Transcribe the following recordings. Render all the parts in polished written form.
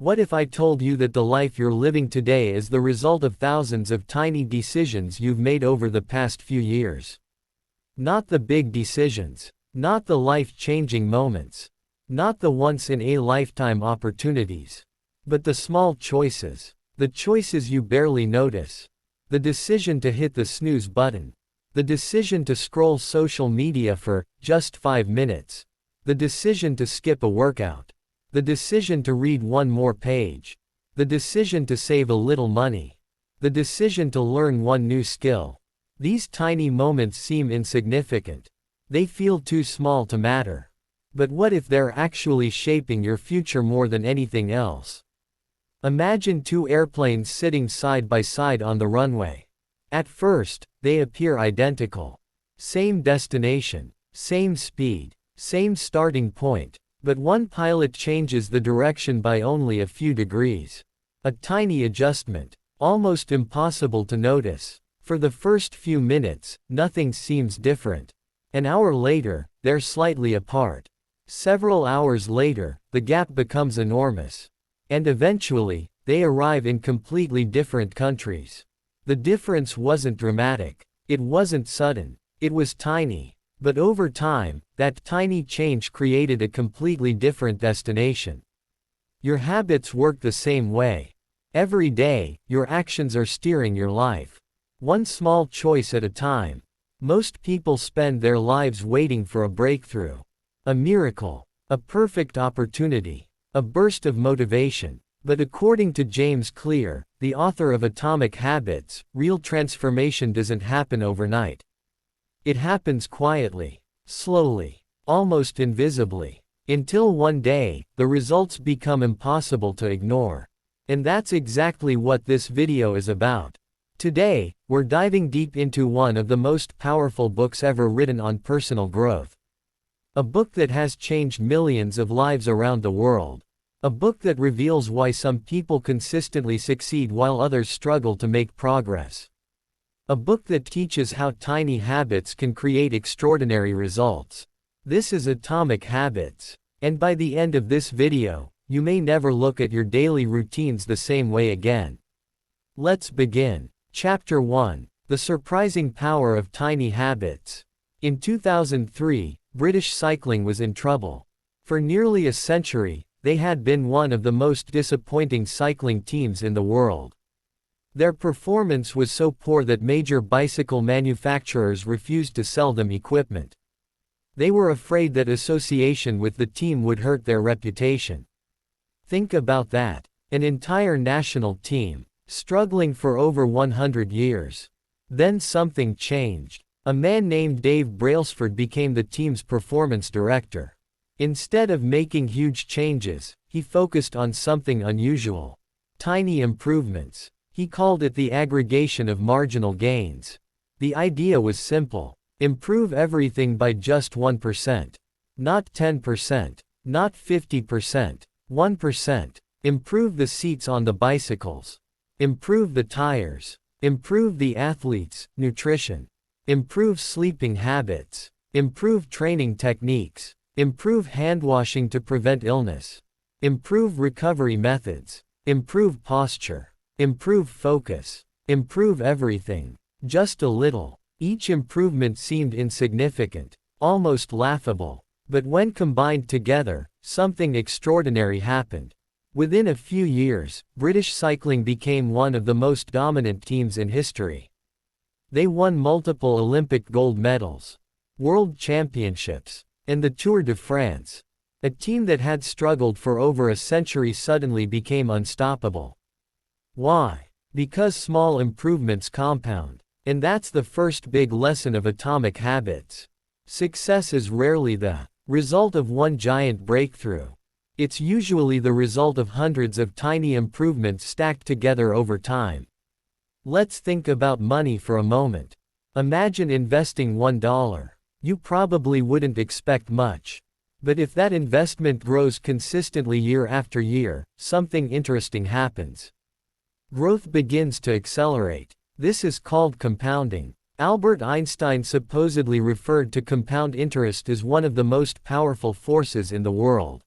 What if I told you that the life you're living today is the result of thousands of tiny decisions you've made over the past few years? Not the big decisions. Not the life-changing moments. Not the once-in-a-lifetime opportunities. But the small choices. The choices you barely notice. The decision to hit the snooze button. The decision to scroll social media for just 5 minutes. The decision to skip a workout. The decision to read one more page. The decision to save a little money. The decision to learn one new skill. These tiny moments seem insignificant. They feel too small to matter. But what if they're actually shaping your future more than anything else? Imagine two airplanes sitting side by side on the runway. At first, they appear identical. Same destination, same speed, same starting point. But one pilot changes the direction by only a few degrees. A tiny adjustment, almost impossible to notice. For the first few minutes, nothing seems different. An hour later, they're slightly apart. Several hours later, the gap becomes enormous. And eventually, they arrive in completely different countries. The difference wasn't dramatic. It wasn't sudden. It was tiny. But over time, that tiny change created a completely different destination. Your habits work the same way. Every day, your actions are steering your life. One small choice at a time. Most people spend their lives waiting for a breakthrough. A miracle. A perfect opportunity. A burst of motivation. But according to James Clear, the author of Atomic Habits, real transformation doesn't happen overnight. It happens quietly, slowly, almost invisibly, until one day, the results become impossible to ignore. And that's exactly what this video is about. Today, we're diving deep into one of the most powerful books ever written on personal growth. A book that has changed millions of lives around the world. A book that reveals why some people consistently succeed while others struggle to make progress. A book that teaches how tiny habits can create extraordinary results. This is Atomic Habits. And by the end of this video, you may never look at your daily routines the same way again. Let's begin. Chapter 1. The Surprising Power of Tiny Habits. In 2003, British cycling was in trouble. For nearly a century, they had been one of the most disappointing cycling teams in the world. Their performance was so poor that major bicycle manufacturers refused to sell them equipment. They were afraid that association with the team would hurt their reputation. Think about that. An entire national team, struggling for over 100 years. Then something changed. A man named Dave Brailsford became the team's performance director. Instead of making huge changes, he focused on something unusual. Tiny improvements. He called it the aggregation of marginal gains. The idea was simple. Improve everything by just 1%. Not 10%. Not 50%. 1%. Improve the seats on the bicycles. Improve the tires. Improve the athletes' nutrition. Improve sleeping habits. Improve training techniques. Improve handwashing to prevent illness. Improve recovery methods. Improve posture. Improve focus. Improve everything. Just a little. Each improvement seemed insignificant, almost laughable. But when combined together, something extraordinary happened. Within a few years, British cycling became one of the most dominant teams in history. They won multiple Olympic gold medals, world championships, and the Tour de France. A team that had struggled for over a century suddenly became unstoppable. Why? Because small improvements compound. And that's the first big lesson of Atomic Habits. Success is rarely the result of one giant breakthrough. It's usually the result of hundreds of tiny improvements stacked together over time. Let's think about money for a moment. Imagine investing $1. You probably wouldn't expect much. But if that investment grows consistently year after year, something interesting happens. Growth begins to accelerate. This is called compounding. Albert Einstein supposedly referred to compound interest as one of the most powerful forces in the world.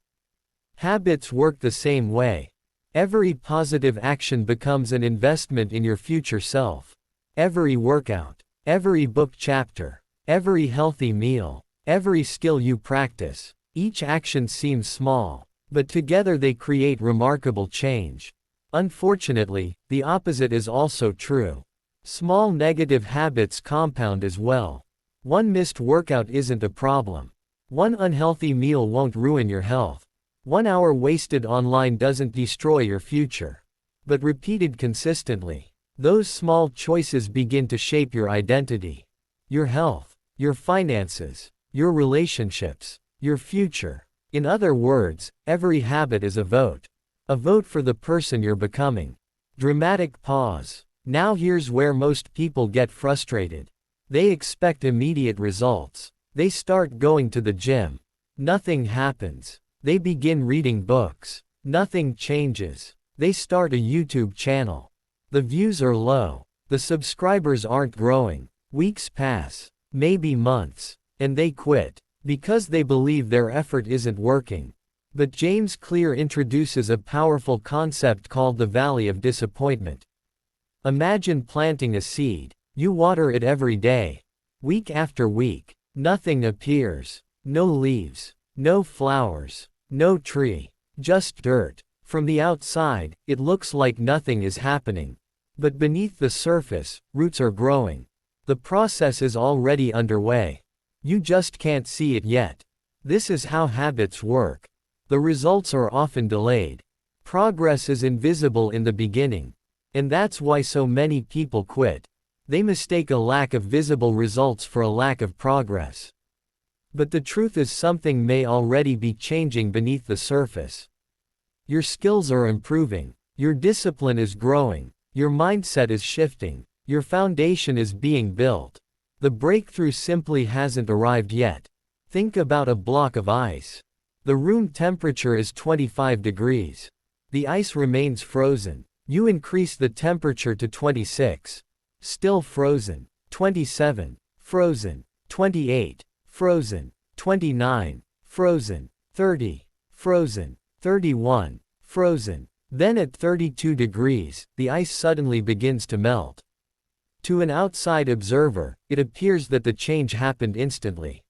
Habits work the same way. Every positive action becomes an investment in your future self. Every workout, every book chapter, every healthy meal, every skill you practice, each action seems small, but together they create remarkable change. Unfortunately, the opposite is also true. Small negative habits compound as well. One missed workout isn't a problem. One unhealthy meal won't ruin your health. 1 hour wasted online doesn't destroy your future. But repeated consistently, those small choices begin to shape your identity, your health, your finances, your relationships, your future. In other words, every habit is a vote. A vote for the person you're becoming. Dramatic pause. Now here's where most people get frustrated. They expect immediate results. They start going to the gym. Nothing happens. They begin reading books. Nothing changes. They start a YouTube channel. The views are low. The subscribers aren't growing. Weeks pass, maybe months, and they quit, because they believe their effort isn't working. But James Clear introduces a powerful concept called the Valley of Disappointment. Imagine planting a seed. You water it every day. Week after week. Nothing appears. No leaves. No flowers. No tree. Just dirt. From the outside, it looks like nothing is happening. But beneath the surface, roots are growing. The process is already underway. You just can't see it yet. This is how habits work. The results are often delayed. Progress is invisible in the beginning. And that's why so many people quit. They mistake a lack of visible results for a lack of progress. But the truth is something may already be changing beneath the surface. Your skills are improving. Your discipline is growing. Your mindset is shifting. Your foundation is being built. The breakthrough simply hasn't arrived yet. Think about a block of ice. The room temperature is 25 degrees. The ice remains frozen. You increase the temperature to 26. Still frozen. 27. Frozen. 28. Frozen. 29. Frozen. 30. Frozen. 31. Frozen. Then at 32 degrees, the ice suddenly begins to melt. To an outside observer, it appears that the change happened instantly.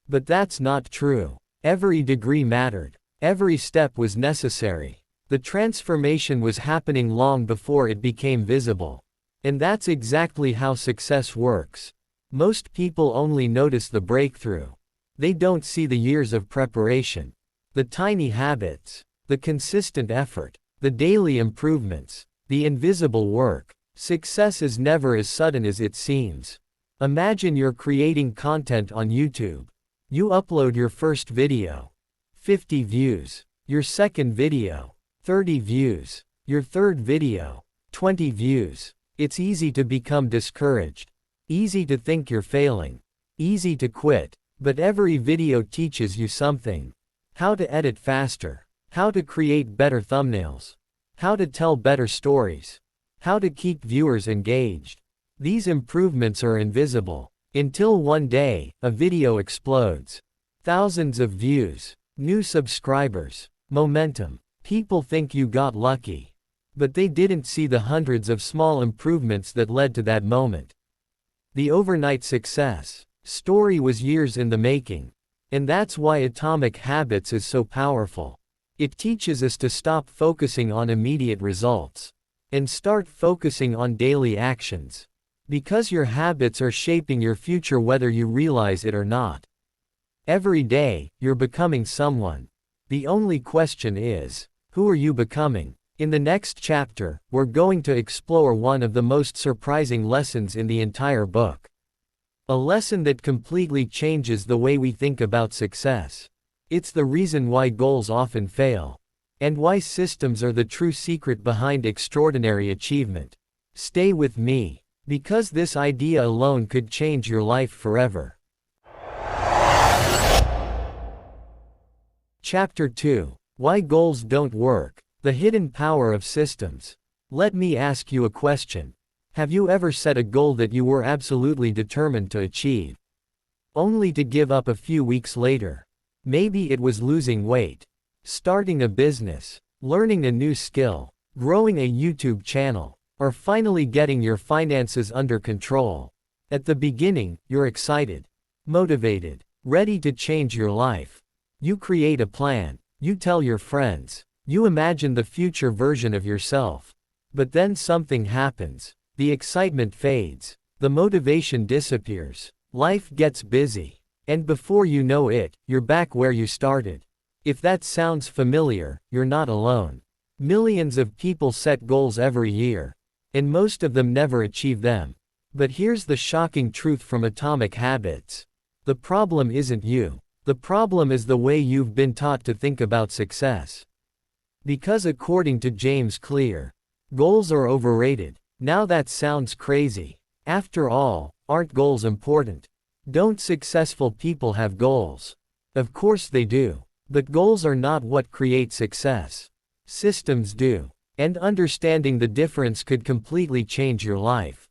But that's not true. Every degree mattered. Every step was necessary. The transformation was happening long before it became visible. And that's exactly how success works. Most people only notice the breakthrough. They don't see the years of preparation. The tiny habits. The consistent effort. The daily improvements. The invisible work. Success is never as sudden as it seems. Imagine you're creating content on YouTube. You upload your first video. 50 views. Your second video. 30 views. Your third video. 20 views. It's easy to become discouraged. Easy to think you're failing. Easy to quit. But every video teaches you something. How to edit faster. How to create better thumbnails. How to tell better stories. How to keep viewers engaged. These improvements are invisible. Until one day, a video explodes. Thousands of views. New subscribers. Momentum. People think you got lucky. But they didn't see the hundreds of small improvements that led to that moment. The overnight success story was years in the making. And that's why Atomic Habits is so powerful. It teaches us to stop focusing on immediate results. And start focusing on daily actions. Because your habits are shaping your future whether you realize it or not. Every day, you're becoming someone. The only question is, who are you becoming? In the next chapter, we're going to explore one of the most surprising lessons in the entire book. A lesson that completely changes the way we think about success. It's the reason why goals often fail. And why systems are the true secret behind extraordinary achievement. Stay with me, because this idea alone could change your life forever. Chapter 2. Why Goals Don't Work. The Hidden Power of Systems. Let me ask you a question. Have you ever set a goal that you were absolutely determined to achieve, only to give up a few weeks later? Maybe it was losing weight, starting a business, learning a new skill, growing a YouTube channel, or finally getting your finances under control. At the beginning, you're excited, motivated, ready to change your life. You create a plan, you tell your friends, you imagine the future version of yourself. But then something happens. The excitement fades, the motivation disappears, life gets busy, and before you know it, you're back where you started. If that sounds familiar, you're not alone. Millions of people set goals every year, and most of them never achieve them. But here's the shocking truth from Atomic Habits. The problem isn't you. The problem is the way you've been taught to think about success. Because according to James Clear, goals are overrated. Now that sounds crazy. After all, aren't goals important? Don't successful people have goals? Of course they do. But goals are not what create success. Systems do. And understanding the difference could completely change your life.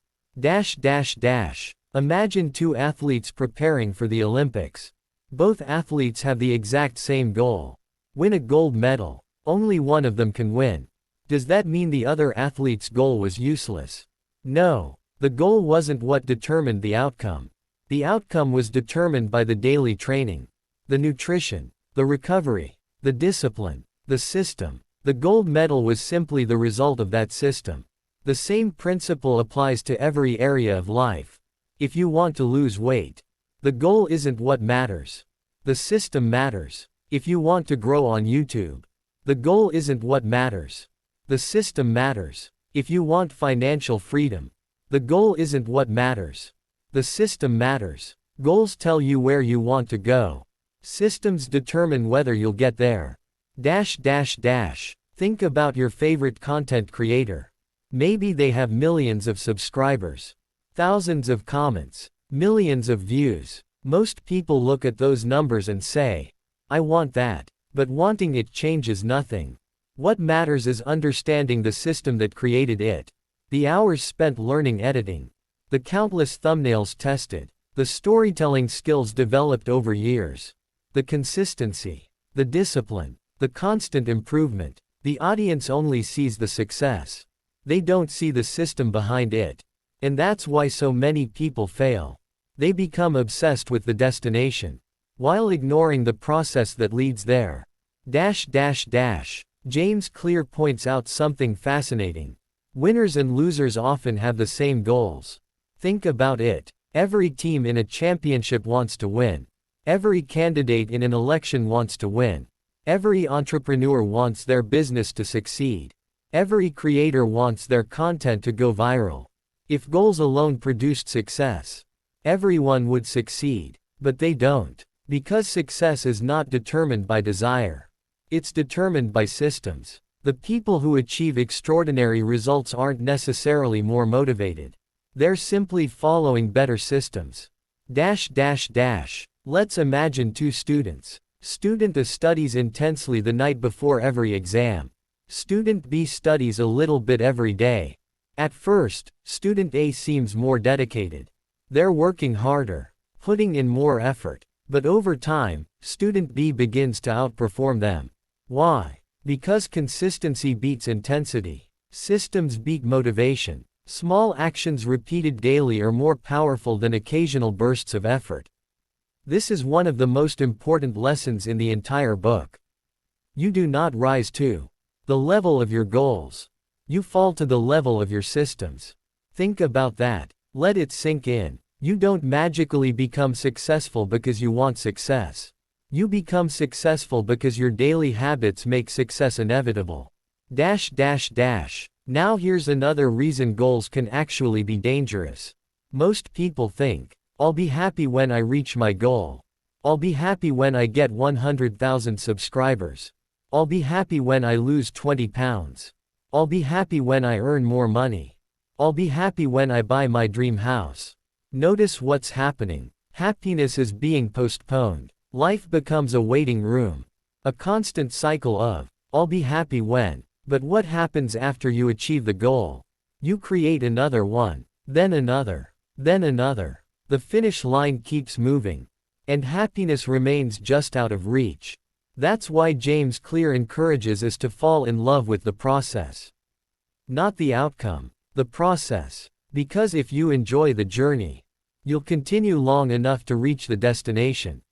Imagine two athletes preparing for the Olympics. Both athletes have the exact same goal. Win a gold medal. Only one of them can win. Does that mean the other athlete's goal was useless? No. The goal wasn't what determined the outcome. The outcome was determined by the daily training, the nutrition, the recovery, the discipline, the system. The gold medal was simply the result of that system. The same principle applies to every area of life. If you want to lose weight, the goal isn't what matters. The system matters. If you want to grow on YouTube, the goal isn't what matters. The system matters. If you want financial freedom, the goal isn't what matters. The system matters. Goals tell you where you want to go. Systems determine whether you'll get there. Think about your favorite content creator. Maybe they have millions of subscribers, thousands of comments, millions of views. Most people look at those numbers and say, I want that. But wanting it changes nothing. What matters is understanding the system that created it. The hours spent learning editing. The countless thumbnails tested. The storytelling skills developed over years. The consistency. The discipline. The constant improvement. The audience only sees the success. They don't see the system behind it. And that's why so many people fail. They become obsessed with the destination, while ignoring the process that leads there. James Clear points out something fascinating. Winners and losers often have the same goals. Think about it. Every team in a championship wants to win. Every candidate in an election wants to win. Every entrepreneur wants their business to succeed. Every creator wants their content to go viral. If goals alone produced success, everyone would succeed. But they don't. Because success is not determined by desire. It's determined by systems. The people who achieve extraordinary results aren't necessarily more motivated. They're simply following better systems. Let's imagine two students. Student A studies intensely the night before every exam. Student B studies a little bit every day. At first, Student A seems more dedicated. They're working harder, putting in more effort. But over time, Student B begins to outperform them. Why? Because consistency beats intensity. Systems beat motivation. Small actions repeated daily are more powerful than occasional bursts of effort. This is one of the most important lessons in the entire book. You do not rise to the level of your goals. You fall to the level of your systems. Think about that. Let it sink in. You don't magically become successful because you want success. You become successful because your daily habits make success inevitable. Now here's another reason goals can actually be dangerous. Most people think, I'll be happy when I reach my goal. I'll be happy when I get 100,000 subscribers. I'll be happy when I lose 20 pounds. I'll be happy when I earn more money. I'll be happy when I buy my dream house. Notice what's happening. Happiness is being postponed. Life becomes a waiting room. A constant cycle of, I'll be happy when. But what happens after you achieve the goal? You create another one. Then another. Then another. The finish line keeps moving. And happiness remains just out of reach. That's why James Clear encourages us to fall in love with the process. Not the outcome, the process. Because if you enjoy the journey, you'll continue long enough to reach the destination.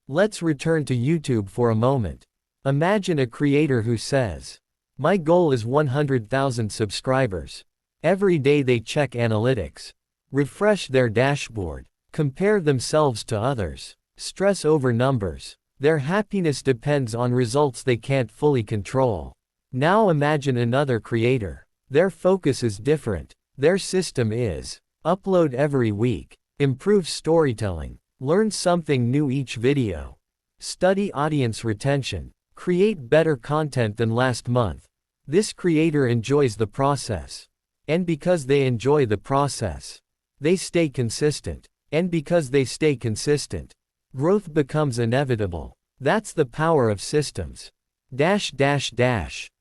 Let's return to YouTube for a moment. Imagine a creator who says, "My goal is 100,000 subscribers." Every day they check analytics, refresh their dashboard, compare themselves to others, stress over numbers. Their happiness depends on results they can't fully control. Now imagine another creator. Their focus is different. Their system is upload every week, improve storytelling, learn something new each video, study audience retention, create better content than last month. This creator enjoys the process. And because they enjoy the process, they stay consistent. And because they stay consistent, growth becomes inevitable. That's the power of systems.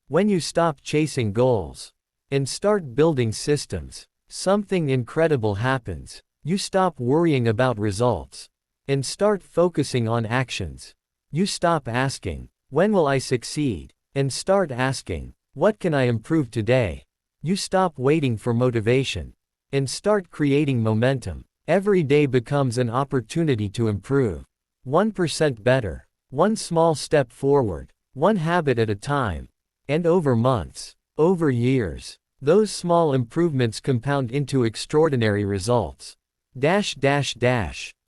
When you stop chasing goals and start building systems, something incredible happens. You stop worrying about results and start focusing on actions. You stop asking, "When will I succeed?" and start asking, "What can I improve today?" You stop waiting for motivation and start creating momentum. Every day becomes an opportunity to improve. 1% better, one small step forward, one habit at a time. And over months, over years, those small improvements compound into extraordinary results.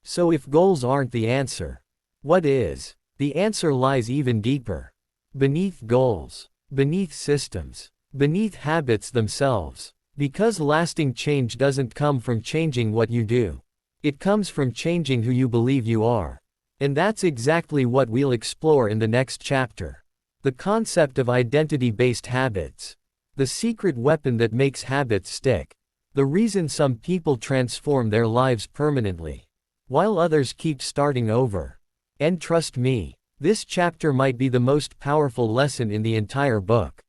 So if goals aren't the answer, what is? The answer lies even deeper. Beneath goals, beneath systems, beneath habits themselves. Because lasting change doesn't come from changing what you do. It comes from changing who you believe you are. And that's exactly what we'll explore in the next chapter. The concept of identity-based habits. The secret weapon that makes habits stick. The reason some people transform their lives permanently, while others keep starting over. And trust me, this chapter might be the most powerful lesson in the entire book.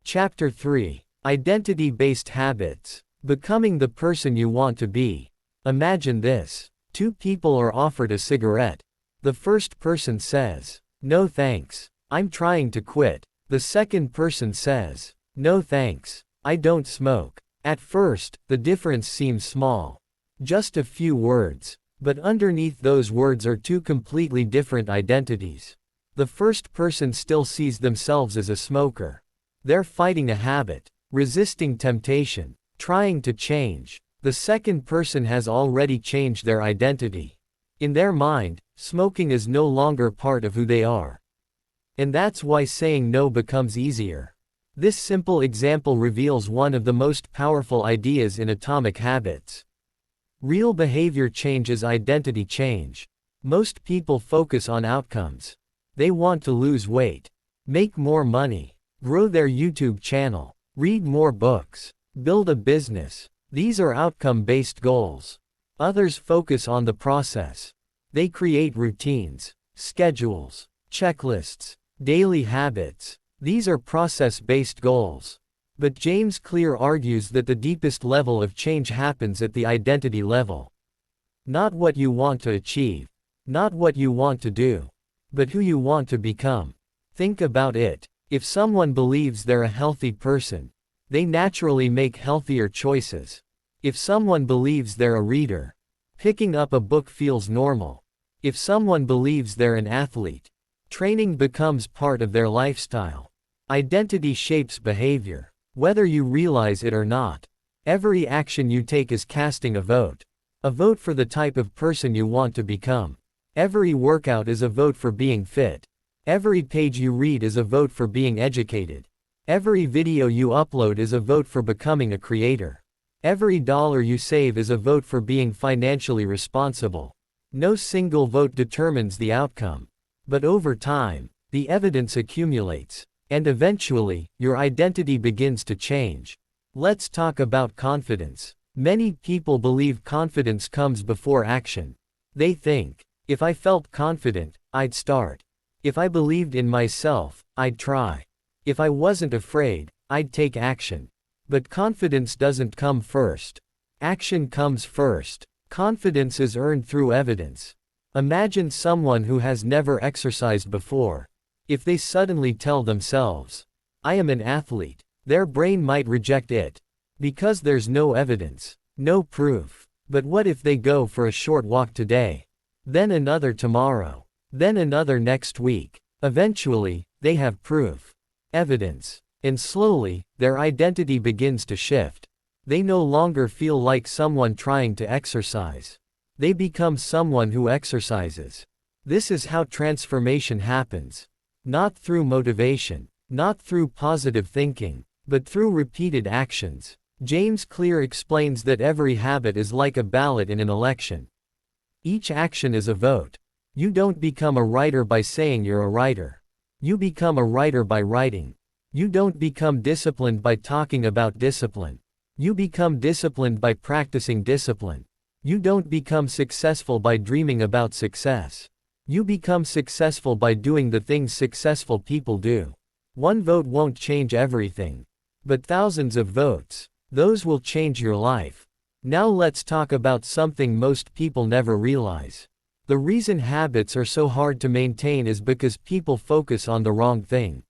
Chapter 3. Identity-based habits. Becoming the person you want to be. Imagine this. Two people are offered a cigarette. The first person says, "No thanks, I'm trying to quit." The second person says, "No thanks, I don't smoke." At first, the difference seems small. Just a few words. But underneath those words are two completely different identities. The first person still sees themselves as a smoker. They're fighting a habit, resisting temptation, trying to change. The second person has already changed their identity. In their mind, smoking is no longer part of who they are. And that's why saying no becomes easier. This simple example reveals one of the most powerful ideas in Atomic Habits. Real behavior change is identity change. Most people focus on outcomes. They want to lose weight, make more money, grow their YouTube channel, read more books, build a business. These are outcome-based goals. Others focus on the process. They create routines, schedules, checklists, daily habits. These are process-based goals. But James Clear argues that the deepest level of change happens at the identity level. Not what you want to achieve, not what you want to do, but who you want to become. Think about it. If someone believes they're a healthy person, they naturally make healthier choices. If someone believes they're a reader, picking up a book feels normal. If someone believes they're an athlete, training becomes part of their lifestyle. Identity shapes behavior, whether you realize it or not. Every action you take is casting a vote. A vote for the type of person you want to become. Every workout is a vote for being fit. Every page you read is a vote for being educated. Every video you upload is a vote for becoming a creator. Every dollar you save is a vote for being financially responsible. No single vote determines the outcome. But over time, the evidence accumulates. And eventually, your identity begins to change. Let's talk about confidence. Many people believe confidence comes before action. They think, if I felt confident, I'd start. If I believed in myself, I'd try. If I wasn't afraid, I'd take action. But confidence doesn't come first. Action comes first. Confidence is earned through evidence. Imagine someone who has never exercised before. If they suddenly tell themselves, "I am an athlete," their brain might reject it. Because there's no evidence, no proof. But what if they go for a short walk today? Then another tomorrow. Then another next week. Eventually, they have proof. Evidence. And slowly, their identity begins to shift. They no longer feel like someone trying to exercise. They become someone who exercises. This is how transformation happens. Not through motivation, not through positive thinking, but through repeated actions. James Clear explains that every habit is like a ballot in an election. Each action is a vote. You don't become a writer by saying you're a writer. You become a writer by writing. You don't become disciplined by talking about discipline. You become disciplined by practicing discipline. You don't become successful by dreaming about success. You become successful by doing the things successful people do. One vote won't change everything. But thousands of votes, those will change your life. Now let's talk about something most people never realize. The reason habits are so hard to maintain is because people focus on the wrong thing.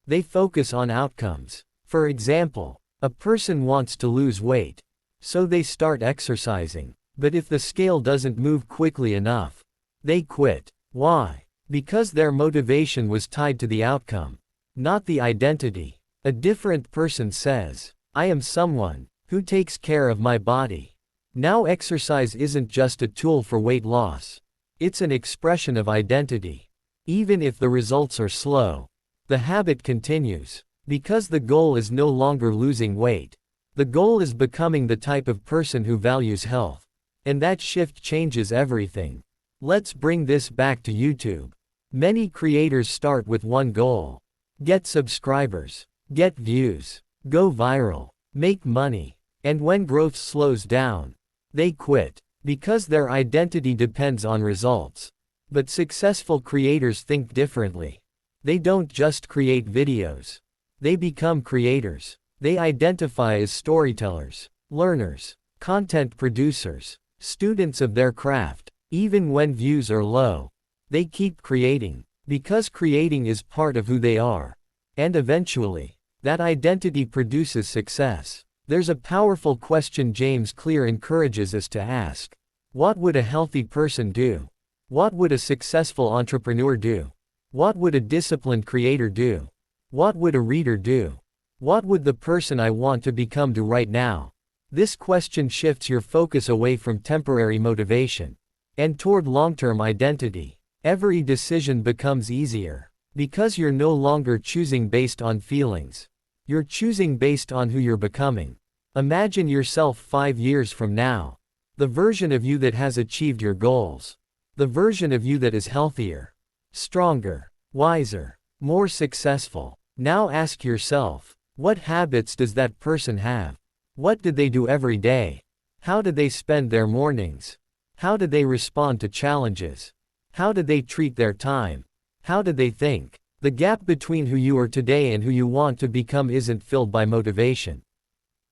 They focus on outcomes. For example, a person wants to lose weight. So they start exercising. But if the scale doesn't move quickly enough, they quit. Why? Because their motivation was tied to the outcome, not the identity. A different person says, "I am someone who takes care of my body." Now exercise isn't just a tool for weight loss. It's an expression of identity. Even if the results are slow, the habit continues. Because the goal is no longer losing weight. The goal is becoming the type of person who values health. And that shift changes everything. Let's bring this back to YouTube. Many creators start with one goal. Get subscribers. Get views. Go viral. Make money. And when growth slows down, they quit. Because their identity depends on results. But successful creators think differently. They don't just create videos. They become creators. They identify as storytellers, learners, content producers, students of their craft. Even when views are low, they keep creating, because creating is part of who they are. And eventually, that identity produces success. There's a powerful question James Clear encourages us to ask. What would a healthy person do? What would a successful entrepreneur do? What would a disciplined creator do? What would a reader do? What would the person I want to become do right now? This question shifts your focus away from temporary motivation and toward long-term identity. Every decision becomes easier because you're no longer choosing based on feelings. You're choosing based on who you're becoming. Imagine yourself 5 years from now. The version of you that has achieved your goals. The version of you that is healthier, stronger, wiser, more successful. Now ask yourself, what habits does that person have? What did they do every day? How did they spend their mornings? How did they respond to challenges? How did they treat their time? How did they think? The gap between who you are today and who you want to become isn't filled by motivation.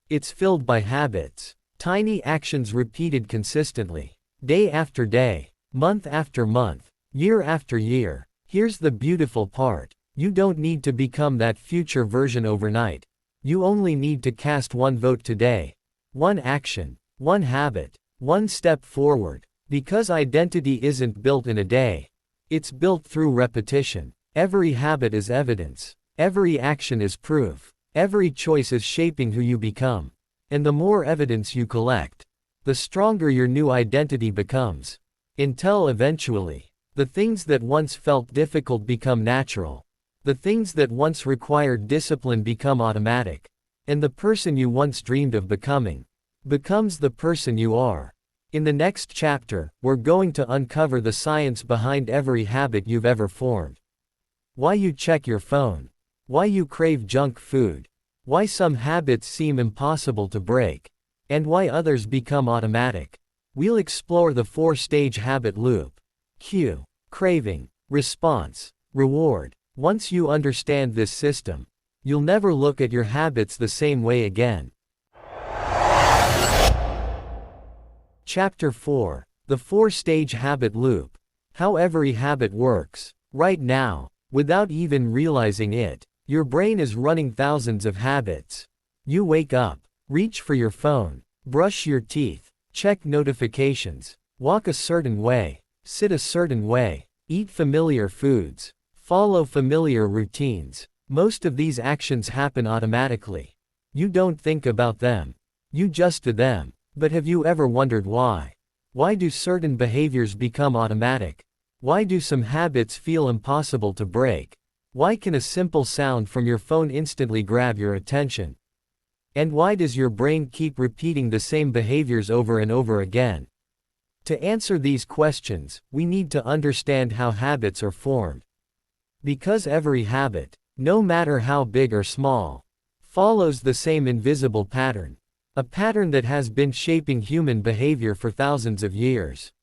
It's filled by habits. Tiny actions repeated consistently. Day after day, month after month, year after year. Here's the beautiful part. You don't need to become that future version overnight. You only need to cast one vote today. One action, one habit, one step forward. Because identity isn't built in a day. It's built through repetition. Every habit is evidence. Every action is proof. Every choice is shaping who you become. And the more evidence you collect, the stronger your new identity becomes. Until eventually, the things that once felt difficult become natural. The things that once required discipline become automatic. And the person you once dreamed of becoming becomes the person you are. In the next chapter, we're going to uncover the science behind every habit you've ever formed. Why you check your phone. Why you crave junk food. Why some habits seem impossible to break. And why others become automatic. We'll explore the 4-stage habit loop. Cue, craving, response, reward. Once you understand this system, you'll never look at your habits the same way again. Chapter 4. The 4-Stage Habit Loop. How every habit works. Right now, without even realizing it, your brain is running thousands of habits. You wake up, reach for your phone, brush your teeth, check notifications, walk a certain way, sit a certain way, eat familiar foods, follow familiar routines. Most of these actions happen automatically. You don't think about them. You just do them. But have you ever wondered why? Why do certain behaviors become automatic? Why do some habits feel impossible to break? Why can a simple sound from your phone instantly grab your attention? And why does your brain keep repeating the same behaviors over and over again? To answer these questions, we need to understand how habits are formed. Because every habit, no matter how big or small, follows the same invisible pattern. A pattern that has been shaping human behavior for thousands of years.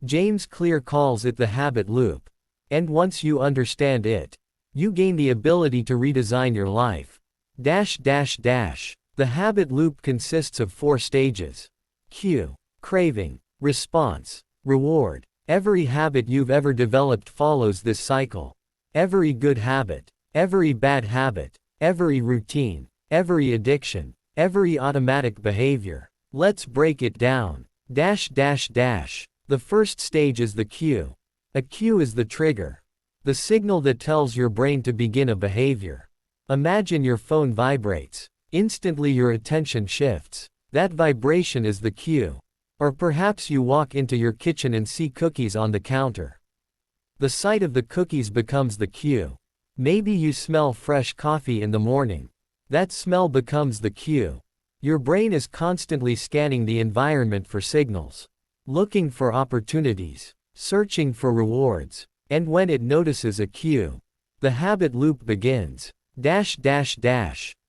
James Clear calls it the habit loop. And once you understand it, you gain the ability to redesign your life. The habit loop consists of 4 stages. Cue, craving, response, reward. Every habit you've ever developed follows this cycle. Every good habit, every bad habit, every routine, every addiction, every automatic behavior. Let's break it down. The first stage is the cue. A cue is the trigger. The signal that tells your brain to begin a behavior. Imagine your phone vibrates. Instantly your attention shifts. That vibration is the cue. Or perhaps you walk into your kitchen and see cookies on the counter. The sight of the cookies becomes the cue. Maybe you smell fresh coffee in the morning. That smell becomes the cue. Your brain is constantly scanning the environment for signals, looking for opportunities, searching for rewards, and when it notices a cue, the habit loop begins.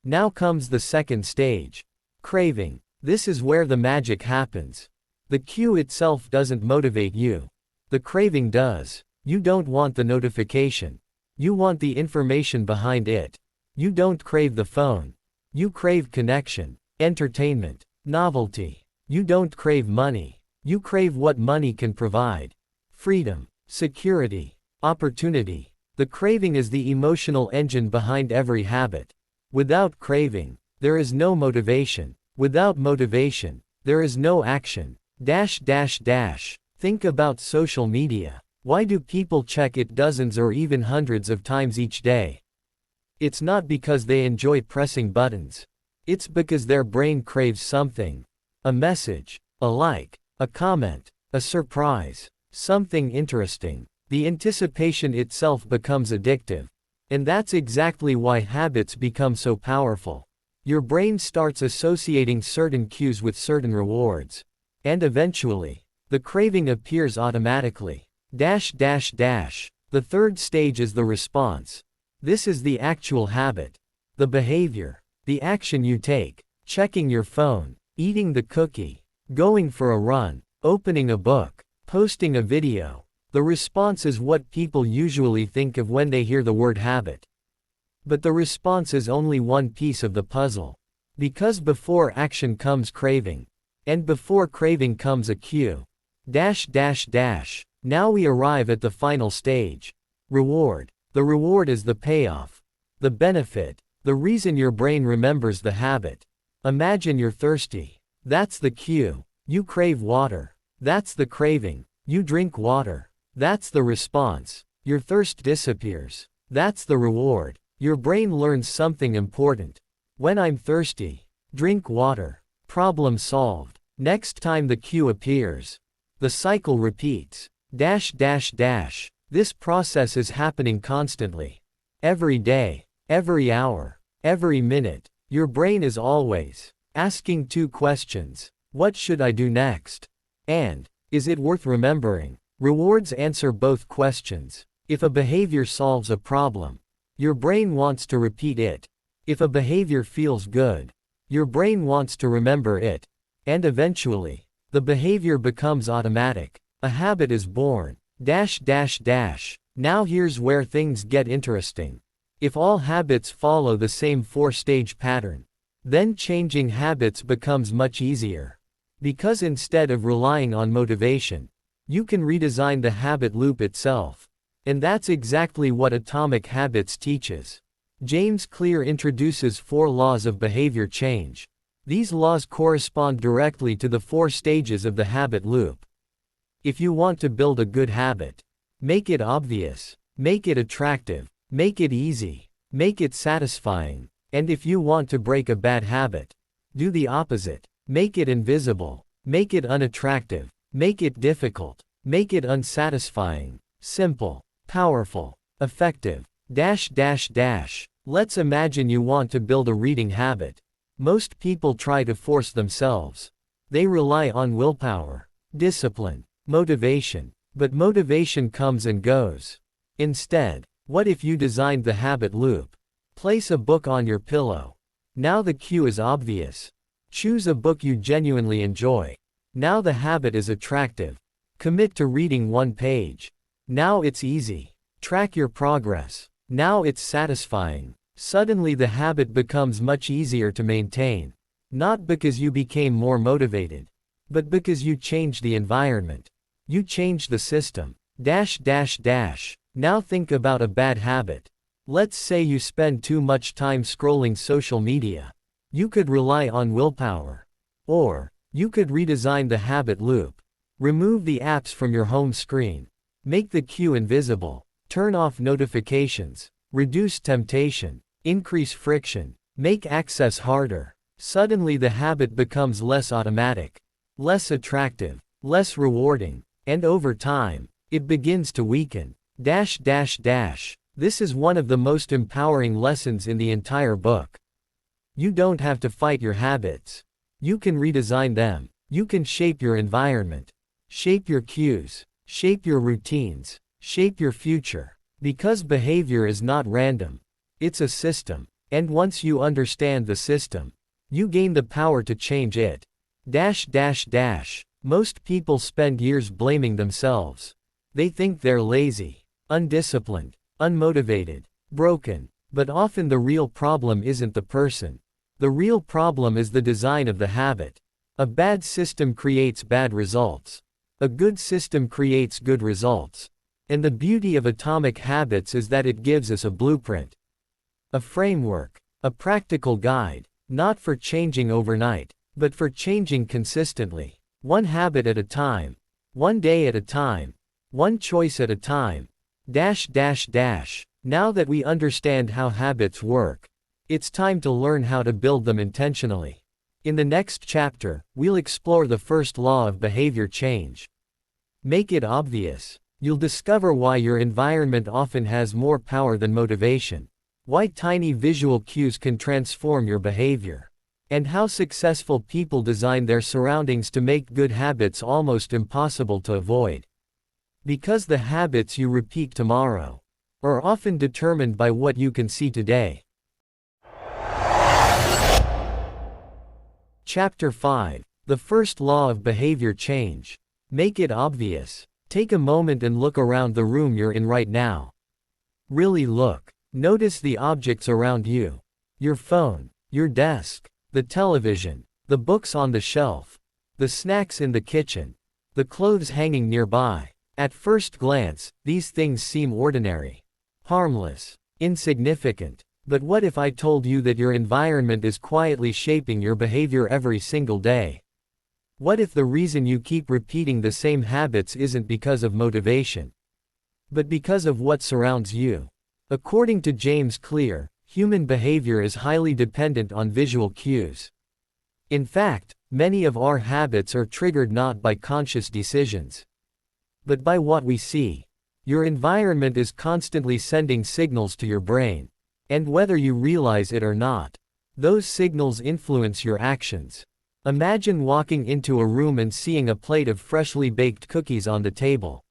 Now comes the second stage. Craving. This is where the magic happens. The cue itself doesn't motivate you. The craving does. You don't want the notification. You want the information behind it. You don't crave the phone. You crave connection, entertainment, novelty. You don't crave money. You crave what money can provide. Freedom, security, opportunity. The craving is the emotional engine behind every habit. Without craving, there is no motivation. Without motivation, there is no action. Think about social media. Why do people check it dozens or even hundreds of times each day? It's not because they enjoy pressing buttons. It's because their brain craves something. A message, a like, a comment, a surprise, something interesting. The anticipation itself becomes addictive. And that's exactly why habits become so powerful. Your brain starts associating certain cues with certain rewards. And eventually, the craving appears automatically. The third stage is the response. This is the actual habit. The behavior. The action you take. Checking your phone. Eating the cookie. Going for a run. Opening a book. Posting a video. The response is what people usually think of when they hear the word habit. But the response is only one piece of the puzzle. Because before action comes craving. And before craving comes a cue. Now we arrive at the final stage. Reward. The reward is the payoff. The benefit. The reason your brain remembers the habit. Imagine you're thirsty. That's the cue. You crave water. That's the craving. You drink water. That's the response. Your thirst disappears. That's the reward. Your brain learns something important. When I'm thirsty, drink water. Problem solved. Next time the cue appears, the cycle repeats. This process is happening constantly. Every day, every hour, every minute. Your brain is always asking 2 questions. What should I do next? And, is it worth remembering? Rewards answer both questions. If a behavior solves a problem, your brain wants to repeat it. If a behavior feels good, your brain wants to remember it. And eventually, the behavior becomes automatic. A habit is born. Now here's where things get interesting. If all habits follow the same 4-stage pattern, then changing habits becomes much easier. Because instead of relying on motivation, you can redesign the habit loop itself. And that's exactly what Atomic Habits teaches. James Clear introduces 4 laws of behavior change. These laws correspond directly to the 4 stages of the habit loop. If you want to build a good habit, make it obvious, make it attractive, make it easy, make it satisfying. And if you want to break a bad habit, do the opposite. Make it invisible, make it unattractive, make it difficult, make it unsatisfying, simple, powerful, effective, Let's imagine you want to build a reading habit. Most people try to force themselves. They rely on willpower, discipline, motivation. But motivation comes and goes. Instead, what if you designed the habit loop? Place a book on your pillow. Now the cue is obvious. Choose a book you genuinely enjoy. Now the habit is attractive. Commit to reading 1 page. Now it's easy. Track your progress. Now it's satisfying. Suddenly the habit becomes much easier to maintain. Not because you became more motivated, but because you changed the environment. You changed the system. Now think about a bad habit. Let's say you spend too much time scrolling social media. You could rely on willpower. Or, you could redesign the habit loop. Remove the apps from your home screen. Make the cue invisible. Turn off notifications. Reduce temptation. Increase friction. Make access harder. Suddenly the habit becomes less automatic, less attractive, less rewarding, and over time, it begins to weaken. This is one of the most empowering lessons in the entire book. You don't have to fight your habits. You can redesign them. You can shape your environment. Shape your cues. Shape your routines. Shape your future. Because behavior is not random. It's a system. And once you understand the system, you gain the power to change it. Most people spend years blaming themselves. They think they're lazy, undisciplined, unmotivated, broken. But often the real problem isn't the person. The real problem is the design of the habit. A bad system creates bad results. A good system creates good results. And the beauty of Atomic Habits is that it gives us a blueprint. A framework. A practical guide. Not for changing overnight, but for changing consistently. 1 habit at a time. 1 day at a time. 1 choice at a time. Now that we understand how habits work, it's time to learn how to build them intentionally. In the next chapter, we'll explore the first law of behavior change. Make it obvious. You'll discover why your environment often has more power than motivation. Why tiny visual cues can transform your behavior. And how successful people design their surroundings to make good habits almost impossible to avoid. Because the habits you repeat tomorrow are often determined by what you can see today. Chapter 5. The first law of behavior change. Make it obvious. Take a moment and look around the room you're in right now. Really look. Notice the objects around you. Your phone, your desk, the television, the books on the shelf, the snacks in the kitchen, the clothes hanging nearby. At first glance, these things seem ordinary, harmless, insignificant. But what if I told you that your environment is quietly shaping your behavior every single day? What if the reason you keep repeating the same habits isn't because of motivation, but because of what surrounds you? According to James Clear, human behavior is highly dependent on visual cues. In fact, many of our habits are triggered not by conscious decisions, but by what we see. Your environment is constantly sending signals to your brain. And whether you realize it or not, those signals influence your actions. Imagine walking into a room and seeing a plate of freshly baked cookies on the table.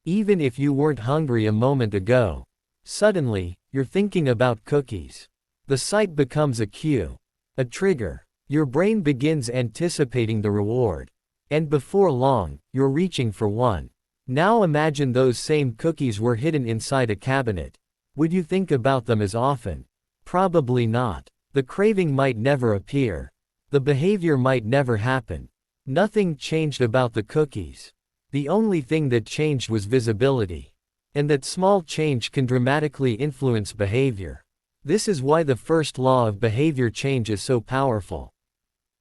Even if you weren't hungry a moment ago, suddenly, you're thinking about cookies. The sight becomes a cue, a trigger. Your brain begins anticipating the reward. And before long, you're reaching for one. Now imagine those same cookies were hidden inside a cabinet. Would you think about them as often? Probably not. The craving might never appear. The behavior might never happen. Nothing changed about the cookies. The only thing that changed was visibility. And that small change can dramatically influence behavior. This is why the first law of behavior change is so powerful.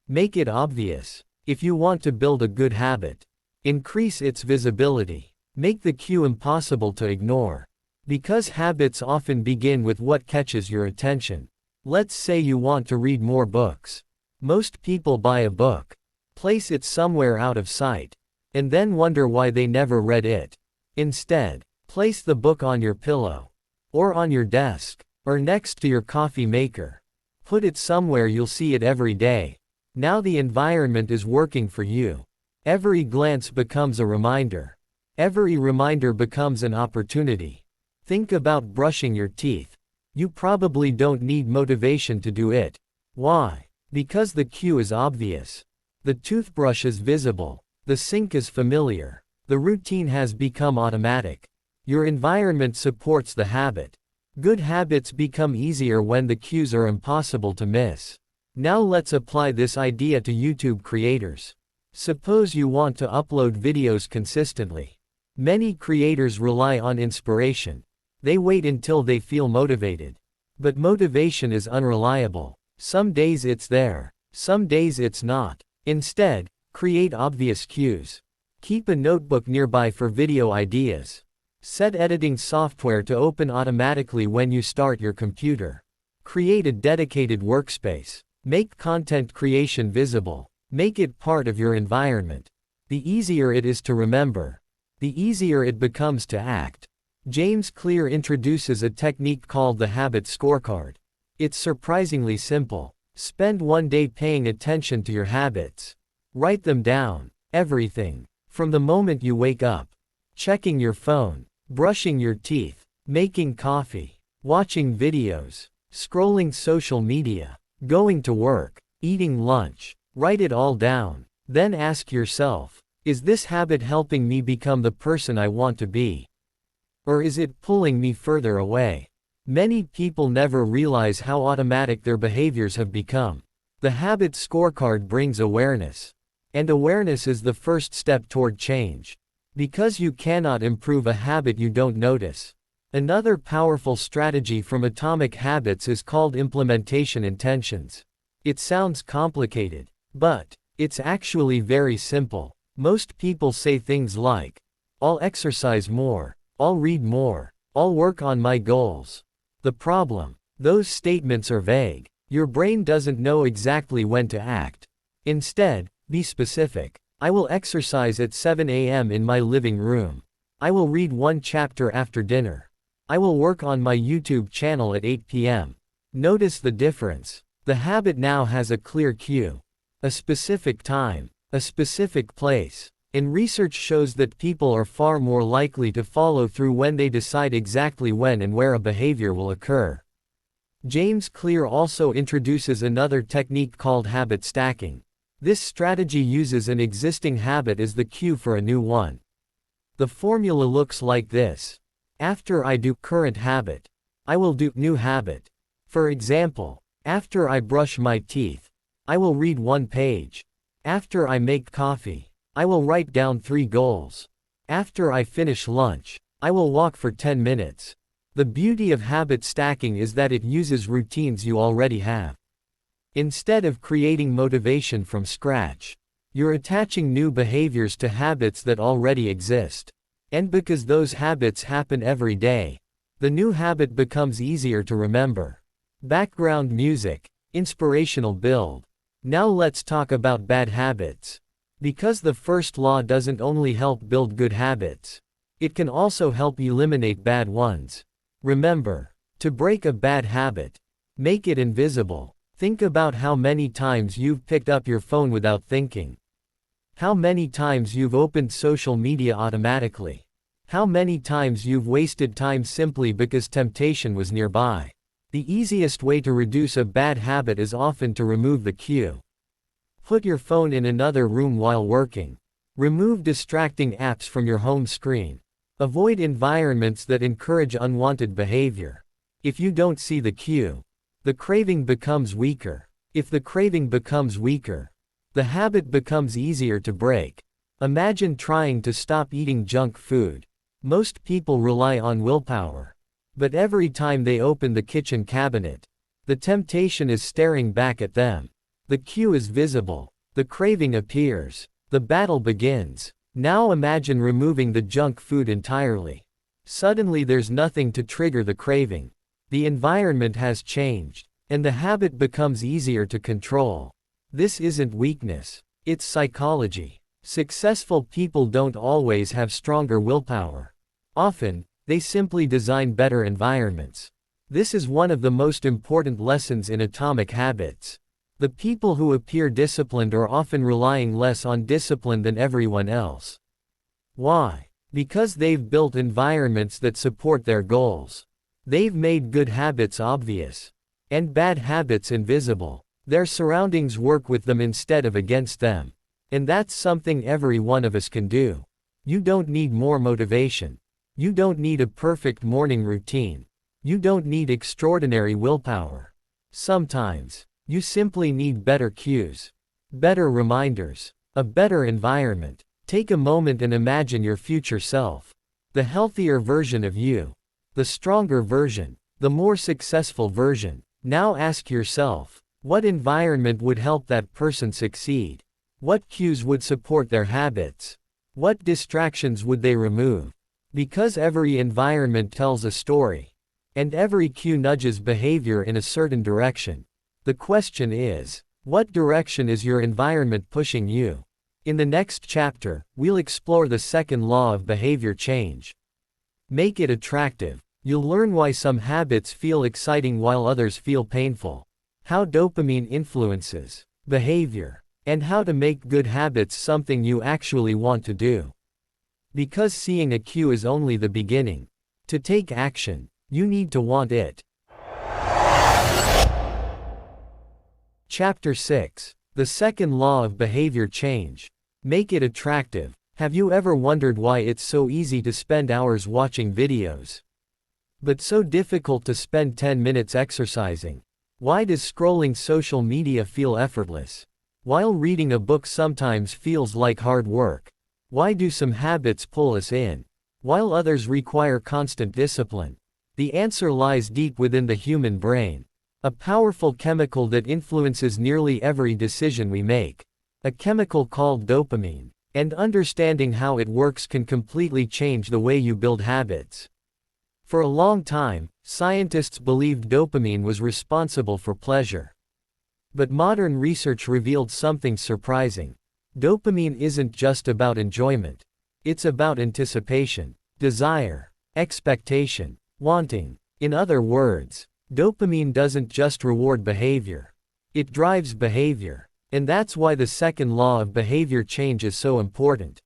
Make it obvious. If you want to build a good habit, increase its visibility. Make the cue impossible to ignore. Because habits often begin with what catches your attention. Let's say you want to read more books. Most people buy a book, place it somewhere out of sight, and then wonder why they never read it. Instead, place the book on your pillow, or on your desk, or next to your coffee maker. Put it somewhere you'll see it every day. Now the environment is working for you. Every glance becomes a reminder. Every reminder becomes an opportunity. Think about brushing your teeth. You probably don't need motivation to do it. Why? Because the cue is obvious. The toothbrush is visible. The sink is familiar. The routine has become automatic. Your environment supports the habit. Good habits become easier when the cues are impossible to miss. Now let's apply this idea to YouTube creators. Suppose you want to upload videos consistently. Many creators rely on inspiration. They wait until they feel motivated. But motivation is unreliable. Some days it's there, some days it's not. Instead, create obvious cues. Keep a notebook nearby for video ideas. Set editing software to open automatically when you start your computer. Create a dedicated workspace. Make content creation visible. Make it part of your environment. The easier it is to remember, the easier it becomes to act. James Clear introduces a technique called the habit scorecard. It's surprisingly simple. Spend one day paying attention to your habits. Write them down. Everything. From the moment you wake up. Checking your phone. Brushing your teeth. Making coffee. Watching videos. Scrolling social media. Going to work. Eating lunch. Write it all down. Then ask yourself, is this habit helping me become the person I want to be? Or is it pulling me further away? Many people never realize how automatic their behaviors have become. The habit scorecard brings awareness. And awareness is the first step toward change. Because you cannot improve a habit you don't notice. Another powerful strategy from Atomic Habits is called implementation intentions. It sounds complicated, but it's actually very simple. Most people say things like, I'll exercise more. I'll read more. I'll work on my goals. The problem? Those statements are vague. Your brain doesn't know exactly when to act. Instead, be specific. I will exercise at 7 a.m. in my living room. I will read one chapter after dinner. I will work on my YouTube channel at 8 p.m. Notice the difference. The habit now has a clear cue. A specific time. A specific place. And research shows that people are far more likely to follow through when they decide exactly when and where a behavior will occur. James Clear also introduces another technique called habit stacking. This strategy uses an existing habit as the cue for a new one. The formula looks like this. After I do current habit, I will do new habit. For example, after I brush my teeth, I will read one page. After I make coffee, I will write down 3 goals. After I finish lunch, I will walk for 10 minutes. The beauty of habit stacking is that it uses routines you already have. Instead of creating motivation from scratch, you're attaching new behaviors to habits that already exist. And because those habits happen every day, the new habit becomes easier to remember. Background music, inspirational build. Now let's talk about bad habits. Because the first law doesn't only help build good habits, it can also help eliminate bad ones. Remember, to break a bad habit, make it invisible. Think about how many times you've picked up your phone without thinking. How many times you've opened social media automatically. How many times you've wasted time simply because temptation was nearby. The easiest way to reduce a bad habit is often to remove the cue. Put your phone in another room while working. Remove distracting apps from your home screen. Avoid environments that encourage unwanted behavior. If you don't see the cue, the craving becomes weaker. If the craving becomes weaker, the habit becomes easier to break. Imagine trying to stop eating junk food. Most people rely on willpower. But every time they open the kitchen cabinet, the temptation is staring back at them. The cue is visible. The craving appears. The battle begins. Now imagine removing the junk food entirely. Suddenly there's nothing to trigger the craving. The environment has changed, and the habit becomes easier to control. This isn't weakness. It's psychology. Successful people don't always have stronger willpower. Often, they simply design better environments. This is one of the most important lessons in Atomic Habits. The people who appear disciplined are often relying less on discipline than everyone else. Why? Because they've built environments that support their goals. They've made good habits obvious, and bad habits invisible. Their surroundings work with them instead of against them. And that's something every one of us can do. You don't need more motivation. You don't need a perfect morning routine. You don't need extraordinary willpower. Sometimes, you simply need better cues, better reminders, a better environment. Take a moment and imagine your future self. The healthier version of you. The stronger version. The more successful version. Now ask yourself, what environment would help that person succeed? What cues would support their habits? What distractions would they remove? Because every environment tells a story. And every cue nudges behavior in a certain direction. The question is, what direction is your environment pushing you? In the next chapter, we'll explore the second law of behavior change. Make it attractive. You'll learn why some habits feel exciting while others feel painful. How dopamine influences behavior. And how to make good habits something you actually want to do. Because seeing a cue is only the beginning. To take action, you need to want it. Chapter 6. The second law of behavior change. Make it attractive. Have you ever wondered why it's so easy to spend hours watching videos, but so difficult to spend 10 minutes exercising? Why does scrolling social media feel effortless, while reading a book sometimes feels like hard work? Why do some habits pull us in, while others require constant discipline? The answer lies deep within the human brain. A powerful chemical that influences nearly every decision we make. A chemical called dopamine. And understanding how it works can completely change the way you build habits. For a long time, scientists believed dopamine was responsible for pleasure. But modern research revealed something surprising. Dopamine isn't just about enjoyment. It's about anticipation, desire, expectation, wanting. In other words, dopamine doesn't just reward behavior. It drives behavior. And that's why the second law of behavior change is so important.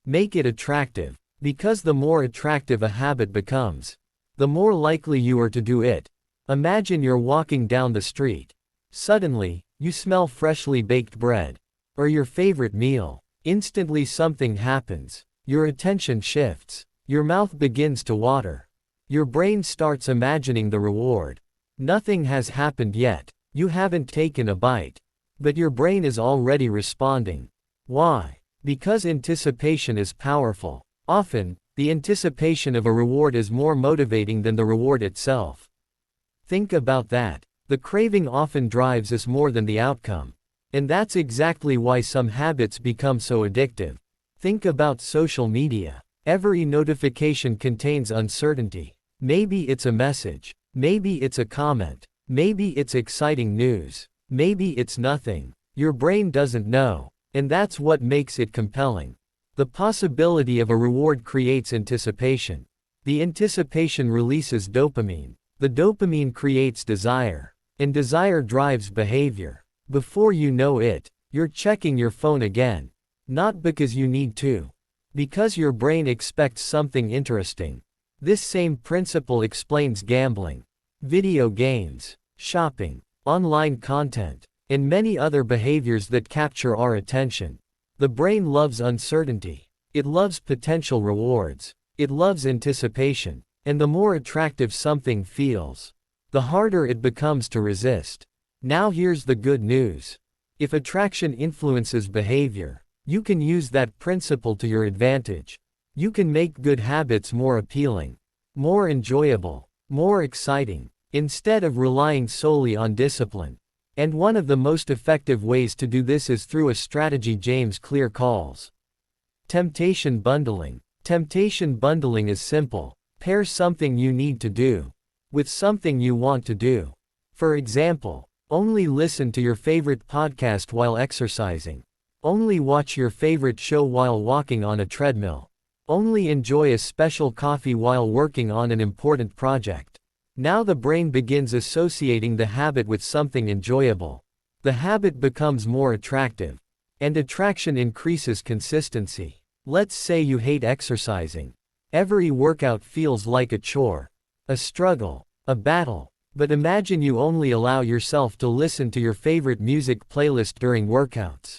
Make it attractive. Because the more attractive a habit becomes, the more likely you are to do it. Imagine you're walking down the street. Suddenly, you smell freshly baked bread, or your favorite meal. Instantly something happens. Your attention shifts. Your mouth begins to water. Your brain starts imagining the reward. Nothing has happened yet. You haven't taken a bite. But your brain is already responding. Why? Because anticipation is powerful. Often, the anticipation of a reward is more motivating than the reward itself. Think about that. The craving often drives us more than the outcome. And that's exactly why some habits become so addictive. Think about social media. Every notification contains uncertainty. Maybe it's a message. Maybe it's a comment. Maybe it's exciting news. Maybe it's nothing. Your brain doesn't know. And that's what makes it compelling. The possibility of a reward creates anticipation. The anticipation releases dopamine. The dopamine creates desire. And desire drives behavior. Before you know it, you're checking your phone again. Not because you need to. Because your brain expects something interesting. This same principle explains gambling, video games, shopping, online content, and many other behaviors that capture our attention. The brain loves uncertainty. It loves potential rewards. It loves anticipation. And the more attractive something feels, the harder it becomes to resist. Now here's the good news. If attraction influences behavior, you can use that principle to your advantage. You can make good habits more appealing, more enjoyable, more exciting, instead of relying solely on discipline. And one of the most effective ways to do this is through a strategy James Clear calls temptation bundling. Temptation bundling is simple. Pair something you need to do with something you want to do. For example, only listen to your favorite podcast while exercising. Only watch your favorite show while walking on a treadmill. Only enjoy a special coffee while working on an important project. Now the brain begins associating the habit with something enjoyable. The habit becomes more attractive. And attraction increases consistency. Let's say you hate exercising. Every workout feels like a chore, a struggle, a battle. But imagine you only allow yourself to listen to your favorite music playlist during workouts.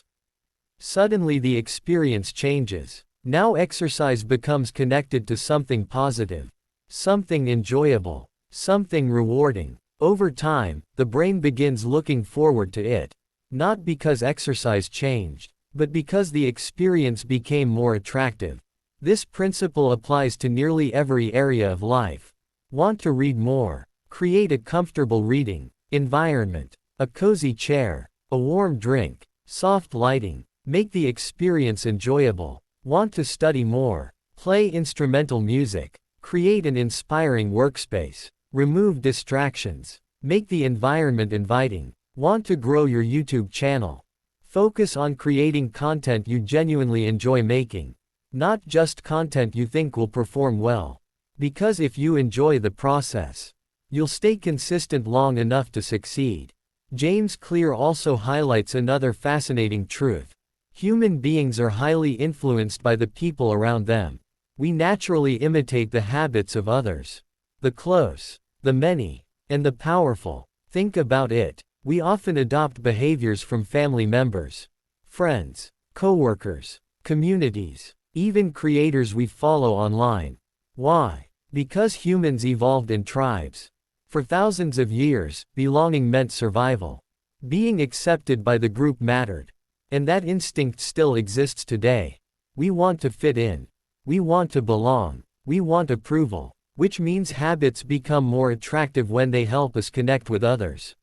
Suddenly the experience changes. Now exercise becomes connected to something positive, something enjoyable, something rewarding. Over time, the brain begins looking forward to it. Not because exercise changed, but because the experience became more attractive. This principle applies to nearly every area of life. Want to read more? Create a comfortable reading environment, a cozy chair, a warm drink, soft lighting. Make the experience enjoyable. Want to study more? Play instrumental music. Create an inspiring workspace. Remove distractions. Make the environment inviting. Want to grow your YouTube channel? Focus on creating content you genuinely enjoy making, not just content you think will perform well. Because if you enjoy the process, you'll stay consistent long enough to succeed. James Clear also highlights another fascinating truth. Human beings are highly influenced by the people around them. We naturally imitate the habits of others. The close, the many, and the powerful. Think about it. We often adopt behaviors from family members, friends, coworkers, communities, even creators we follow online. Why? Because humans evolved in tribes. For thousands of years, belonging meant survival. Being accepted by the group mattered. And that instinct still exists today. We want to fit in. We want to belong. We want approval. Which means habits become more attractive when they help us connect with others.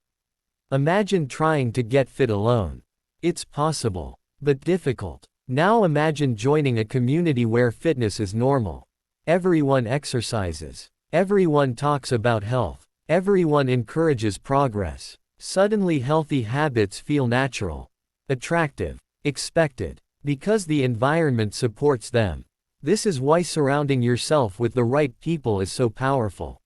Imagine trying to get fit alone. It's possible, but difficult. Now imagine joining a community where fitness is normal. Everyone exercises. Everyone talks about health. Everyone encourages progress. Suddenly healthy habits feel natural, attractive, expected, because the environment supports them. This is why surrounding yourself with the right people is so powerful.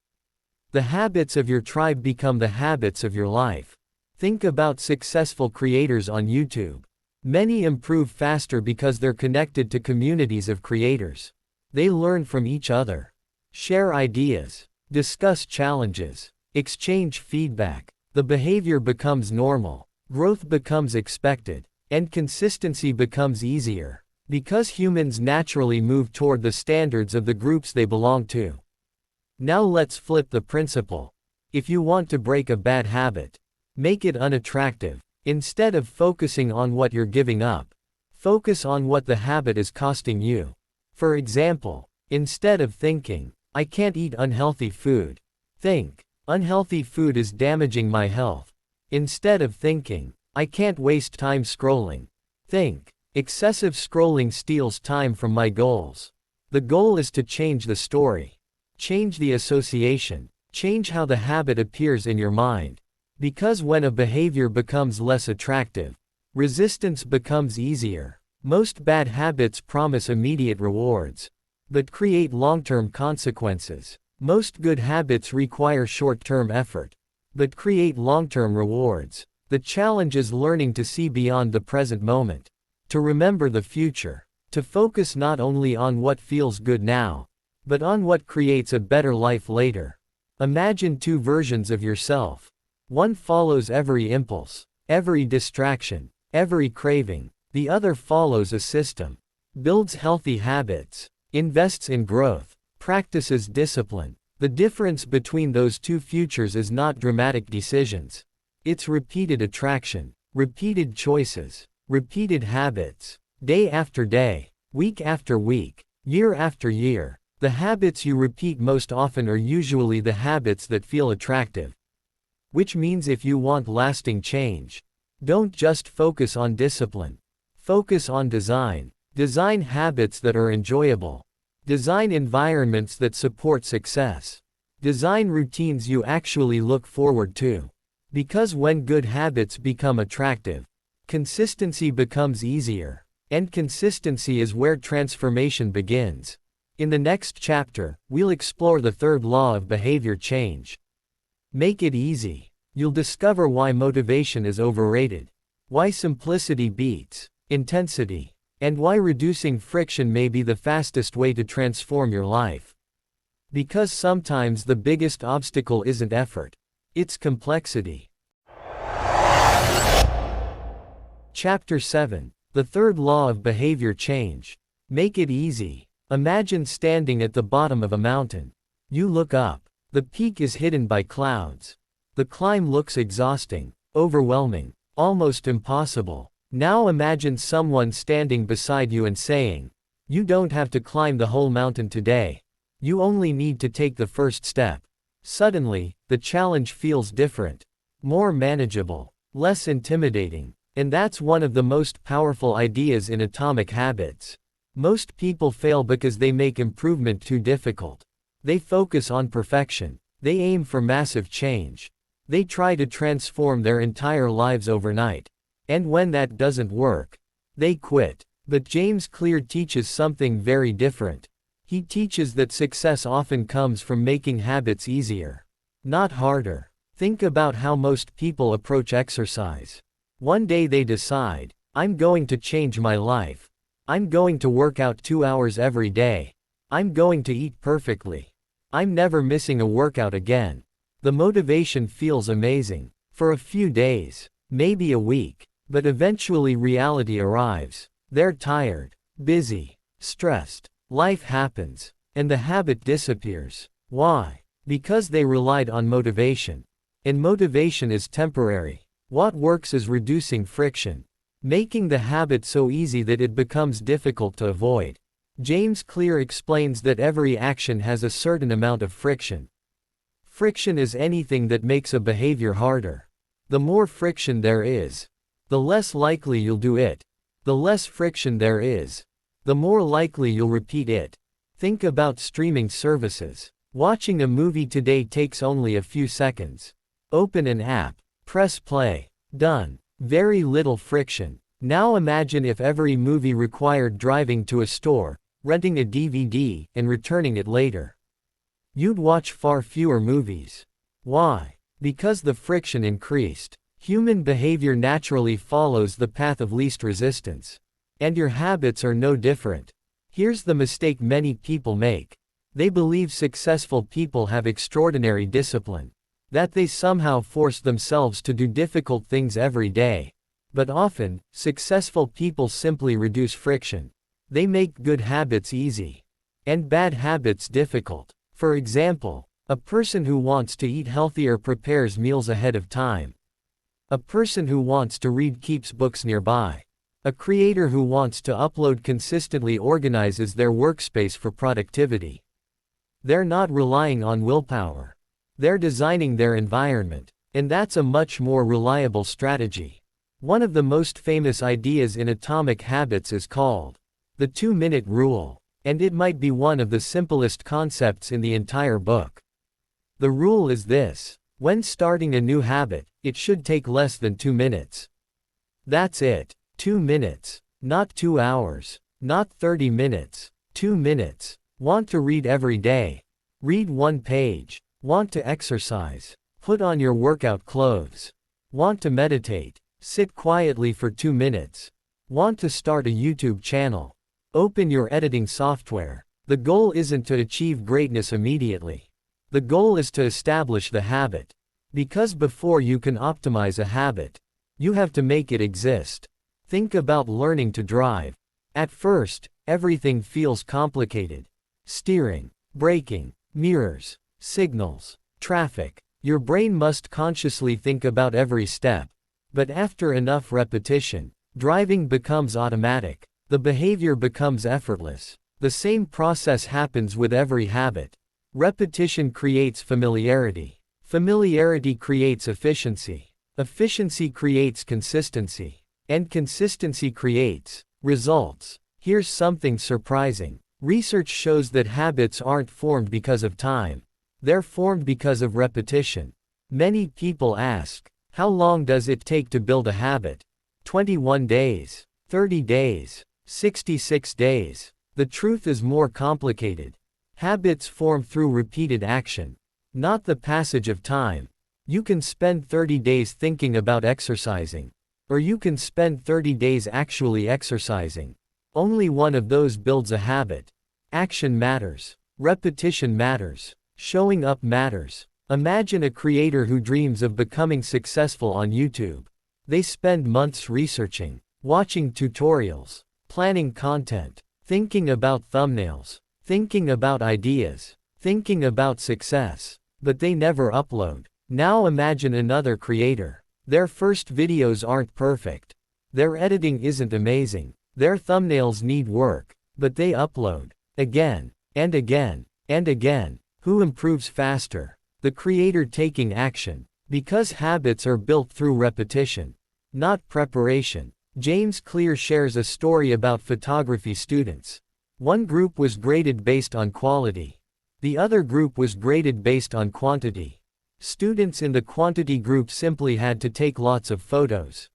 The habits of your tribe become the habits of your life. Think about successful creators on YouTube. Many improve faster because they're connected to communities of creators. They learn from each other, share ideas, discuss challenges, exchange feedback. The behavior becomes normal, growth becomes expected, and consistency becomes easier, because humans naturally move toward the standards of the groups they belong to. Now let's flip the principle. If you want to break a bad habit, make it unattractive. Instead of focusing on what you're giving up, focus on what the habit is costing you. For example, instead of thinking, I can't eat unhealthy food, think, unhealthy food is damaging my health. Instead of thinking, I can't waste time scrolling, think, excessive scrolling steals time from my goals. The goal is to change the story, change the association, change how the habit appears in your mind. Because when a behavior becomes less attractive, resistance becomes easier. Most bad habits promise immediate rewards, but create long-term consequences. Most good habits require short-term effort, but create long-term rewards. The challenge is learning to see beyond the present moment, to remember the future, to focus not only on what feels good now, but on what creates a better life later. Imagine two versions of yourself. One follows every impulse, every distraction, every craving. The other follows a system, builds healthy habits, invests in growth, practices discipline. The difference between those two futures is not dramatic decisions. It's repeated attraction. Repeated choices. Repeated habits. Day after day. Week after week. Year after year. The habits you repeat most often are usually the habits that feel attractive. Which means if you want lasting change, don't just focus on discipline. Focus on design. Design habits that are enjoyable. Design environments that support success. Design routines you actually look forward to. Because when good habits become attractive, consistency becomes easier. And consistency is where transformation begins. In the next chapter, we'll explore the third law of behavior change. Make it easy. You'll discover why motivation is overrated, why simplicity beats intensity, and why reducing friction may be the fastest way to transform your life. Because sometimes the biggest obstacle isn't effort, it's complexity. Chapter 7. The third law of behavior change. Make it easy. Imagine standing at the bottom of a mountain. You look up. The peak is hidden by clouds. The climb looks exhausting, overwhelming, almost impossible. Now imagine someone standing beside you and saying, "You don't have to climb the whole mountain today. You only need to take the first step." Suddenly, the challenge feels different, more manageable, less intimidating. And that's one of the most powerful ideas in Atomic Habits. Most people fail because they make improvement too difficult. They focus on perfection. They aim for massive change. They try to transform their entire lives overnight. And when that doesn't work, they quit. But James Clear teaches something very different. He teaches that success often comes from making habits easier, not harder. Think about how most people approach exercise. One day they decide, "I'm going to change my life. I'm going to work out 2 hours every day. I'm going to eat perfectly. I'm never missing a workout again." The motivation feels amazing. For a few days, maybe a week. But eventually reality arrives. They're tired, busy, stressed. Life happens. And the habit disappears. Why? Because they relied on motivation. And motivation is temporary. What works is reducing friction. Making the habit so easy that it becomes difficult to avoid. James Clear explains that every action has a certain amount of friction. Friction is anything that makes a behavior harder. The more friction there is, the less likely you'll do it. The less friction there is, the more likely you'll repeat it. Think about streaming services. Watching a movie today takes only a few seconds. Open an app, press play, done. Very little friction. Now imagine if every movie required driving to a store, renting a DVD, and returning it later. You'd watch far fewer movies. Why? Because the friction increased. Human behavior naturally follows the path of least resistance. And your habits are no different. Here's the mistake many people make. They believe successful people have extraordinary discipline. That they somehow force themselves to do difficult things every day. But often, successful people simply reduce friction. They make good habits easy. And bad habits difficult. For example, a person who wants to eat healthier prepares meals ahead of time. A person who wants to read keeps books nearby. A creator who wants to upload consistently organizes their workspace for productivity. They're not relying on willpower. They're designing their environment. And that's a much more reliable strategy. One of the most famous ideas in Atomic Habits is called the 2-minute rule. And it might be one of the simplest concepts in the entire book. The rule is this: when starting a new habit, it should take less than 2 minutes. That's it. 2 minutes. Not 2 hours. Not 30 minutes. 2 minutes. Want to read every day? Read 1 page. Want to exercise? Put on your workout clothes. Want to meditate? Sit quietly for 2 minutes. Want to start a YouTube channel? Open your editing software. The goal isn't to achieve greatness immediately. The goal is to establish the habit. Because before you can optimize a habit, you have to make it exist. Think about learning to drive. At first, everything feels complicated. Steering, braking, mirrors, signals, traffic. Your brain must consciously think about every step. But after enough repetition, driving becomes automatic. The behavior becomes effortless. The same process happens with every habit. Repetition creates familiarity. Familiarity creates efficiency. Efficiency creates consistency. And consistency creates results. Here's something surprising. Research shows that habits aren't formed because of time. They're formed because of repetition. Many people ask, how long does it take to build a habit? 21 days, 30 days, 66 days. The truth is more complicated. Habits form through repeated action, not the passage of time. You can spend 30 days thinking about exercising, or you can spend 30 days actually exercising. Only one of those builds a habit. Action matters. Repetition matters. Showing up matters. Imagine a creator who dreams of becoming successful on YouTube. They spend months researching, watching tutorials, planning content, thinking about thumbnails, thinking about ideas, thinking about success, but they never upload. Now imagine another creator. Their first videos aren't perfect. Their editing isn't amazing. Their thumbnails need work, but they upload. Again, and again, and again. Who improves faster? The creator taking action. Because habits are built through repetition, not preparation. James Clear shares a story about photography students. One group was graded based on quality. The other group was graded based on quantity. Students in the quantity group simply had to take lots of photos.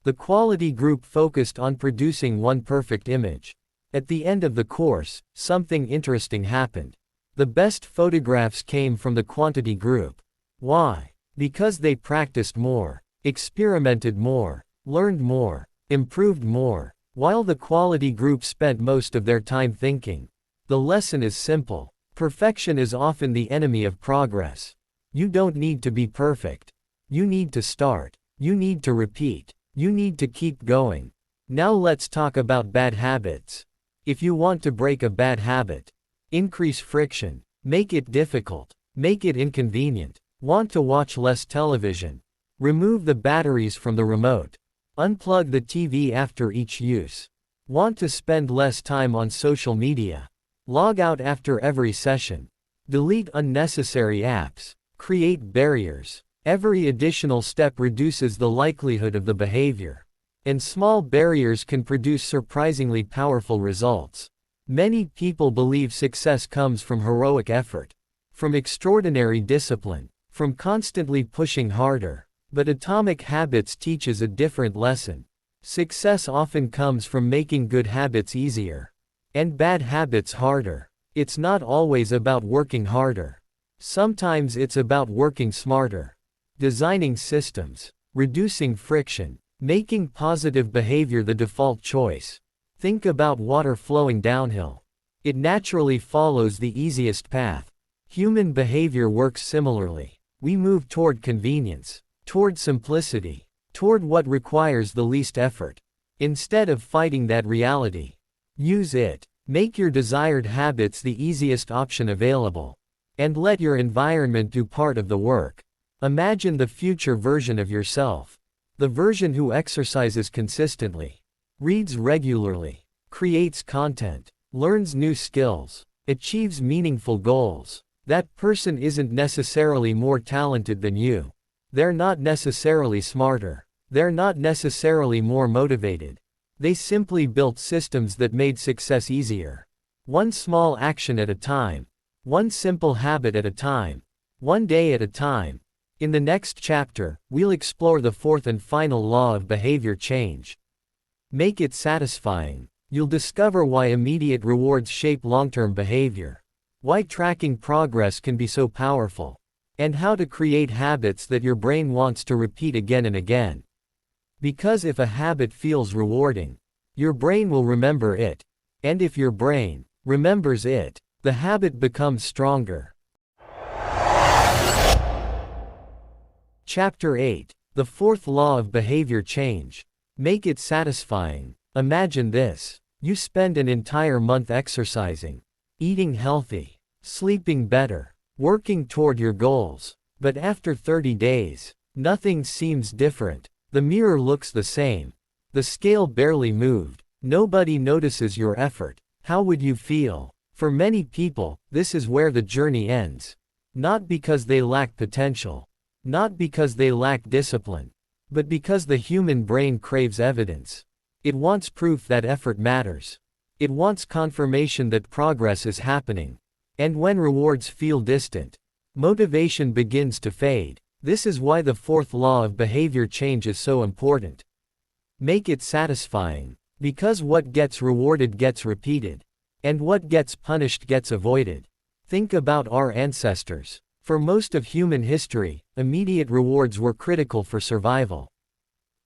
The quality group focused on producing one perfect image. At the end of the course, something interesting happened. The best photographs came from the quantity group. Why? Because they practiced more, experimented more, learned more, improved more, while the quality group spent most of their time thinking. The lesson is simple. Perfection is often the enemy of progress. You don't need to be perfect. You need to start. You need to repeat. You need to keep going. Now let's talk about bad habits. If you want to break a bad habit, increase friction, make it difficult, make it inconvenient. Want to watch less television? Remove the batteries from the remote. Unplug the TV after each use. Want to spend less time on social media? Log out after every session. Delete unnecessary apps. Create barriers. Every additional step reduces the likelihood of the behavior. And small barriers can produce surprisingly powerful results. Many people believe success comes from heroic effort, from extraordinary discipline, from constantly pushing harder. But Atomic Habits teaches a different lesson. Success often comes from making good habits easier, and bad habits harder. It's not always about working harder. Sometimes it's about working smarter. Designing systems, reducing friction, making positive behavior the default choice. Think about water flowing downhill. It naturally follows the easiest path. Human behavior works similarly. We move toward convenience, toward simplicity, toward what requires the least effort. Instead of fighting that reality, use it. Make your desired habits the easiest option available. And let your environment do part of the work. Imagine the future version of yourself. The version who exercises consistently, reads regularly, creates content, learns new skills, achieves meaningful goals. That person isn't necessarily more talented than you. They're not necessarily smarter. They're not necessarily more motivated. They simply built systems that made success easier. One small action at a time. One simple habit at a time. One day at a time. In the next chapter, we'll explore the fourth and final law of behavior change. Make it satisfying. You'll discover why immediate rewards shape long-term behavior, why tracking progress can be so powerful, and how to create habits that your brain wants to repeat again and again. Because if a habit feels rewarding, your brain will remember it. And if your brain remembers it, the habit becomes stronger. Chapter 8. The fourth law of behavior change. Make it satisfying. Imagine this. You spend an entire month exercising, eating healthy, sleeping better, working toward your goals. But after 30 days, nothing seems different. The mirror looks the same. The scale barely moved. Nobody notices your effort. How would you feel? For many people, this is where the journey ends. Not because they lack potential. Not because they lack discipline. But because the human brain craves evidence. It wants proof that effort matters. It wants confirmation that progress is happening. And when rewards feel distant, motivation begins to fade. This is why the fourth law of behavior change is so important. Make it satisfying. Because what gets rewarded gets repeated. And what gets punished gets avoided. Think about our ancestors. For most of human history, immediate rewards were critical for survival.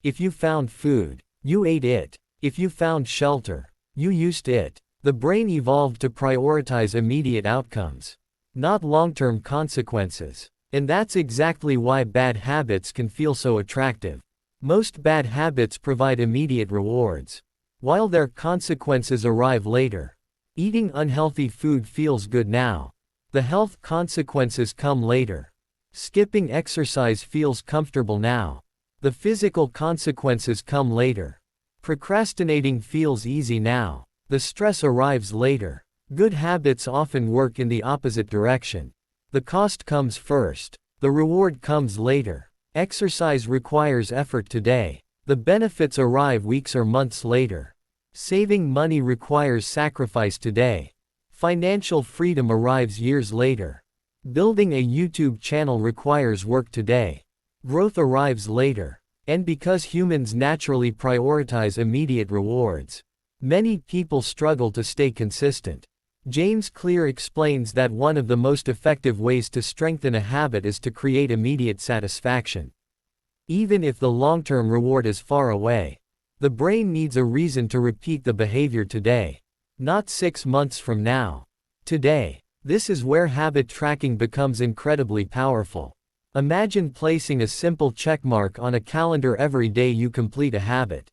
If you found food, you ate it. If you found shelter, you used it. The brain evolved to prioritize immediate outcomes, not long-term consequences. And that's exactly why bad habits can feel so attractive. Most bad habits provide immediate rewards, while their consequences arrive later. Eating unhealthy food feels good now. The health consequences come later. Skipping exercise feels comfortable now. The physical consequences come later. Procrastinating feels easy now. The stress arrives later. Good habits often work in the opposite direction. The cost comes first. The reward comes later. Exercise requires effort today. The benefits arrive weeks or months later. Saving money requires sacrifice today. Financial freedom arrives years later. Building a YouTube channel requires work today. Growth arrives later. And because humans naturally prioritize immediate rewards, many people struggle to stay consistent. James Clear explains that one of the most effective ways to strengthen a habit is to create immediate satisfaction. Even if the long-term reward is far away, the brain needs a reason to repeat the behavior today. Not 6 months from now. Today. This is where habit tracking becomes incredibly powerful. Imagine placing a simple checkmark on a calendar every day you complete a habit.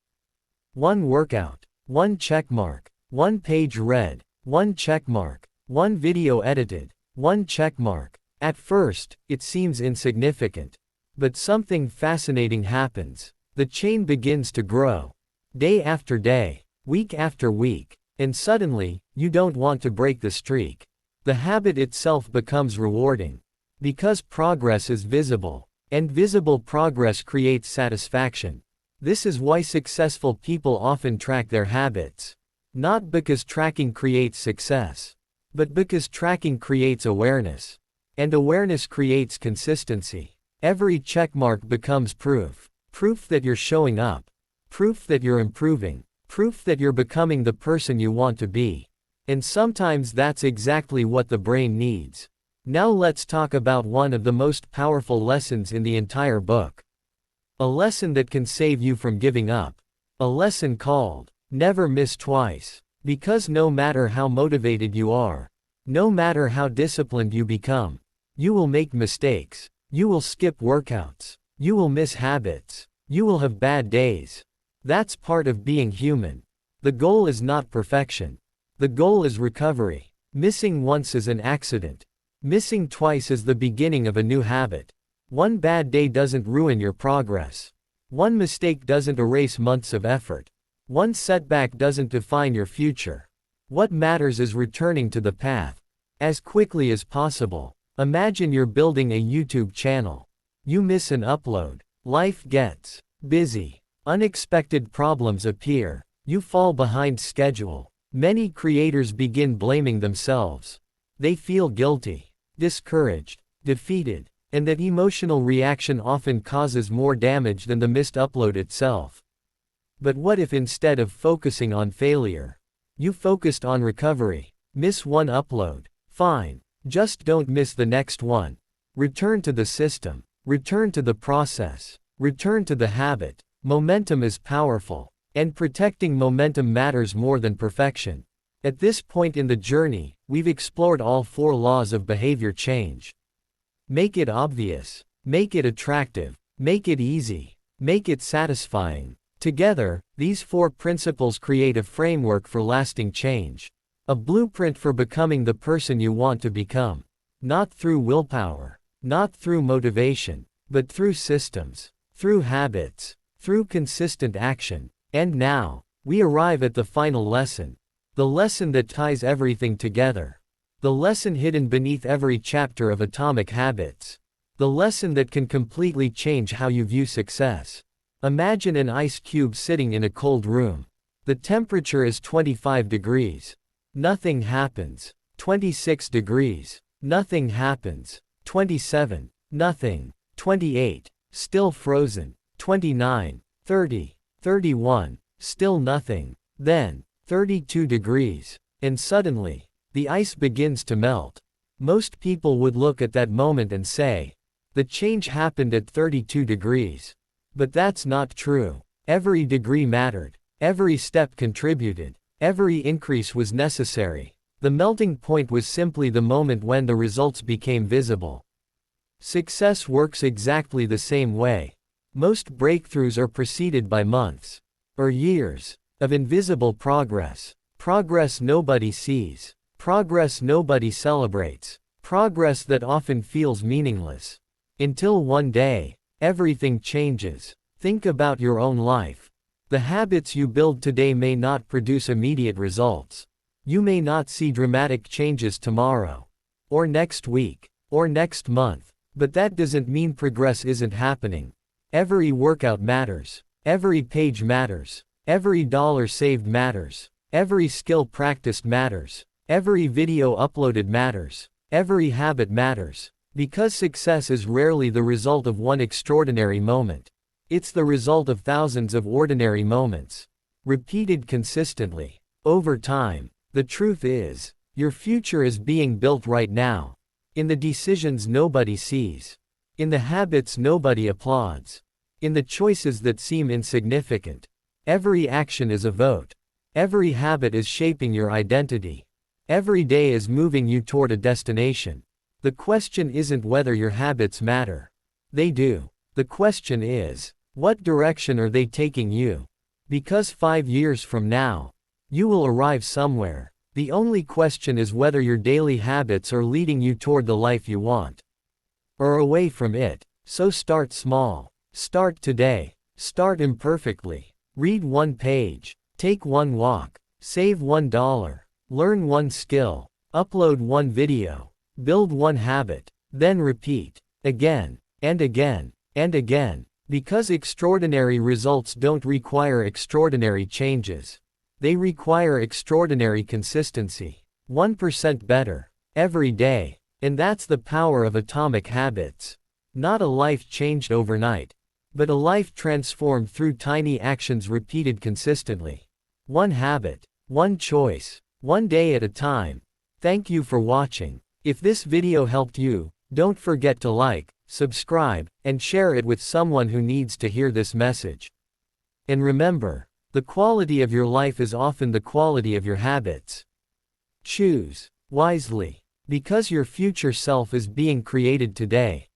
1 workout. 1 checkmark. 1 page read. 1 checkmark. 1 video edited. 1 checkmark. At first, it seems insignificant. But something fascinating happens. The chain begins to grow. Day after day. Week after week. And suddenly, you don't want to break the streak. The habit itself becomes rewarding. Because progress is visible. And visible progress creates satisfaction. This is why successful people often track their habits. Not because tracking creates success, but because tracking creates awareness. And awareness creates consistency. Every checkmark becomes proof. Proof that you're showing up. Proof that you're improving. Proof that you're becoming the person you want to be. And sometimes that's exactly what the brain needs. Now let's talk about one of the most powerful lessons in the entire book. A lesson that can save you from giving up. A lesson called, never miss twice. Because no matter how motivated you are, no matter how disciplined you become, you will make mistakes. You will skip workouts. You will miss habits. You will have bad days. That's part of being human. The goal is not perfection. The goal is recovery. Missing once is an accident. Missing twice is the beginning of a new habit. One bad day doesn't ruin your progress. One mistake doesn't erase months of effort. One setback doesn't define your future. What matters is returning to the path as quickly as possible. Imagine you're building a YouTube channel. You miss an upload. Life gets busy. Unexpected problems appear. You fall behind schedule. Many creators begin blaming themselves. They feel guilty, discouraged, defeated, and that emotional reaction often causes more damage than the missed upload itself. But what if instead of focusing on failure, you focused on recovery? Miss one upload. Fine. Just don't miss the next one. Return to the system. Return to the process. Return to the habit. Momentum is powerful. And protecting momentum matters more than perfection. At this point in the journey, we've explored all 4 laws of behavior change. Make it obvious. Make it attractive. Make it easy. Make it satisfying. Together, these 4 principles create a framework for lasting change. A blueprint for becoming the person you want to become. Not through willpower. Not through motivation. But through systems. Through habits. through consistent action. And now, we arrive at the final lesson. The lesson that ties everything together. The lesson hidden beneath every chapter of Atomic Habits. The lesson that can completely change how you view success. Imagine an ice cube sitting in a cold room. The temperature is 25 degrees. Nothing happens. 26 degrees. Nothing happens. 27. Nothing. 28. Still frozen. 29. 30. 31. Still nothing. Then, 32 degrees. And suddenly, the ice begins to melt. Most people would look at that moment and say, the change happened at 32 degrees. But that's not true. Every degree mattered. Every step contributed. Every increase was necessary. The melting point was simply the moment when the results became visible. Success works exactly the same way. Most breakthroughs are preceded by months or years of invisible progress. Progress nobody sees. Progress nobody celebrates. Progress that often feels meaningless. Until one day, everything changes. Think about your own life. The habits you build today may not produce immediate results. You may not see dramatic changes tomorrow, or next week, or next month, but that doesn't mean progress isn't happening. Every workout matters. Every page matters. Every dollar saved matters. Every skill practiced matters. Every video uploaded matters. Every habit matters. Because success is rarely the result of one extraordinary moment. It's the result of thousands of ordinary moments, repeated consistently, over time. The truth is, your future is being built right now. In the decisions nobody sees. In the habits nobody applauds. In the choices that seem insignificant. Every action is a vote. Every habit is shaping your identity. Every day is moving you toward a destination. The question isn't whether your habits matter. They do. The question is, what direction are they taking you? Because 5 years from now, you will arrive somewhere. The only question is whether your daily habits are leading you toward the life you want, or away from it. So start small. Start today. Start imperfectly. Read one page. Take one walk. Save $1. Learn one skill. Upload one video. Build one habit. Then repeat. Again. And again. And again. Because extraordinary results don't require extraordinary changes. They require extraordinary consistency. 1% better. Every day. And that's the power of Atomic Habits. Not a life changed overnight, but a life transformed through tiny actions repeated consistently. One habit. One choice. One day at a time. Thank you for watching. If this video helped you, don't forget to like, subscribe, and share it with someone who needs to hear this message. And remember, the quality of your life is often the quality of your habits. Choose wisely, because your future self is being created today.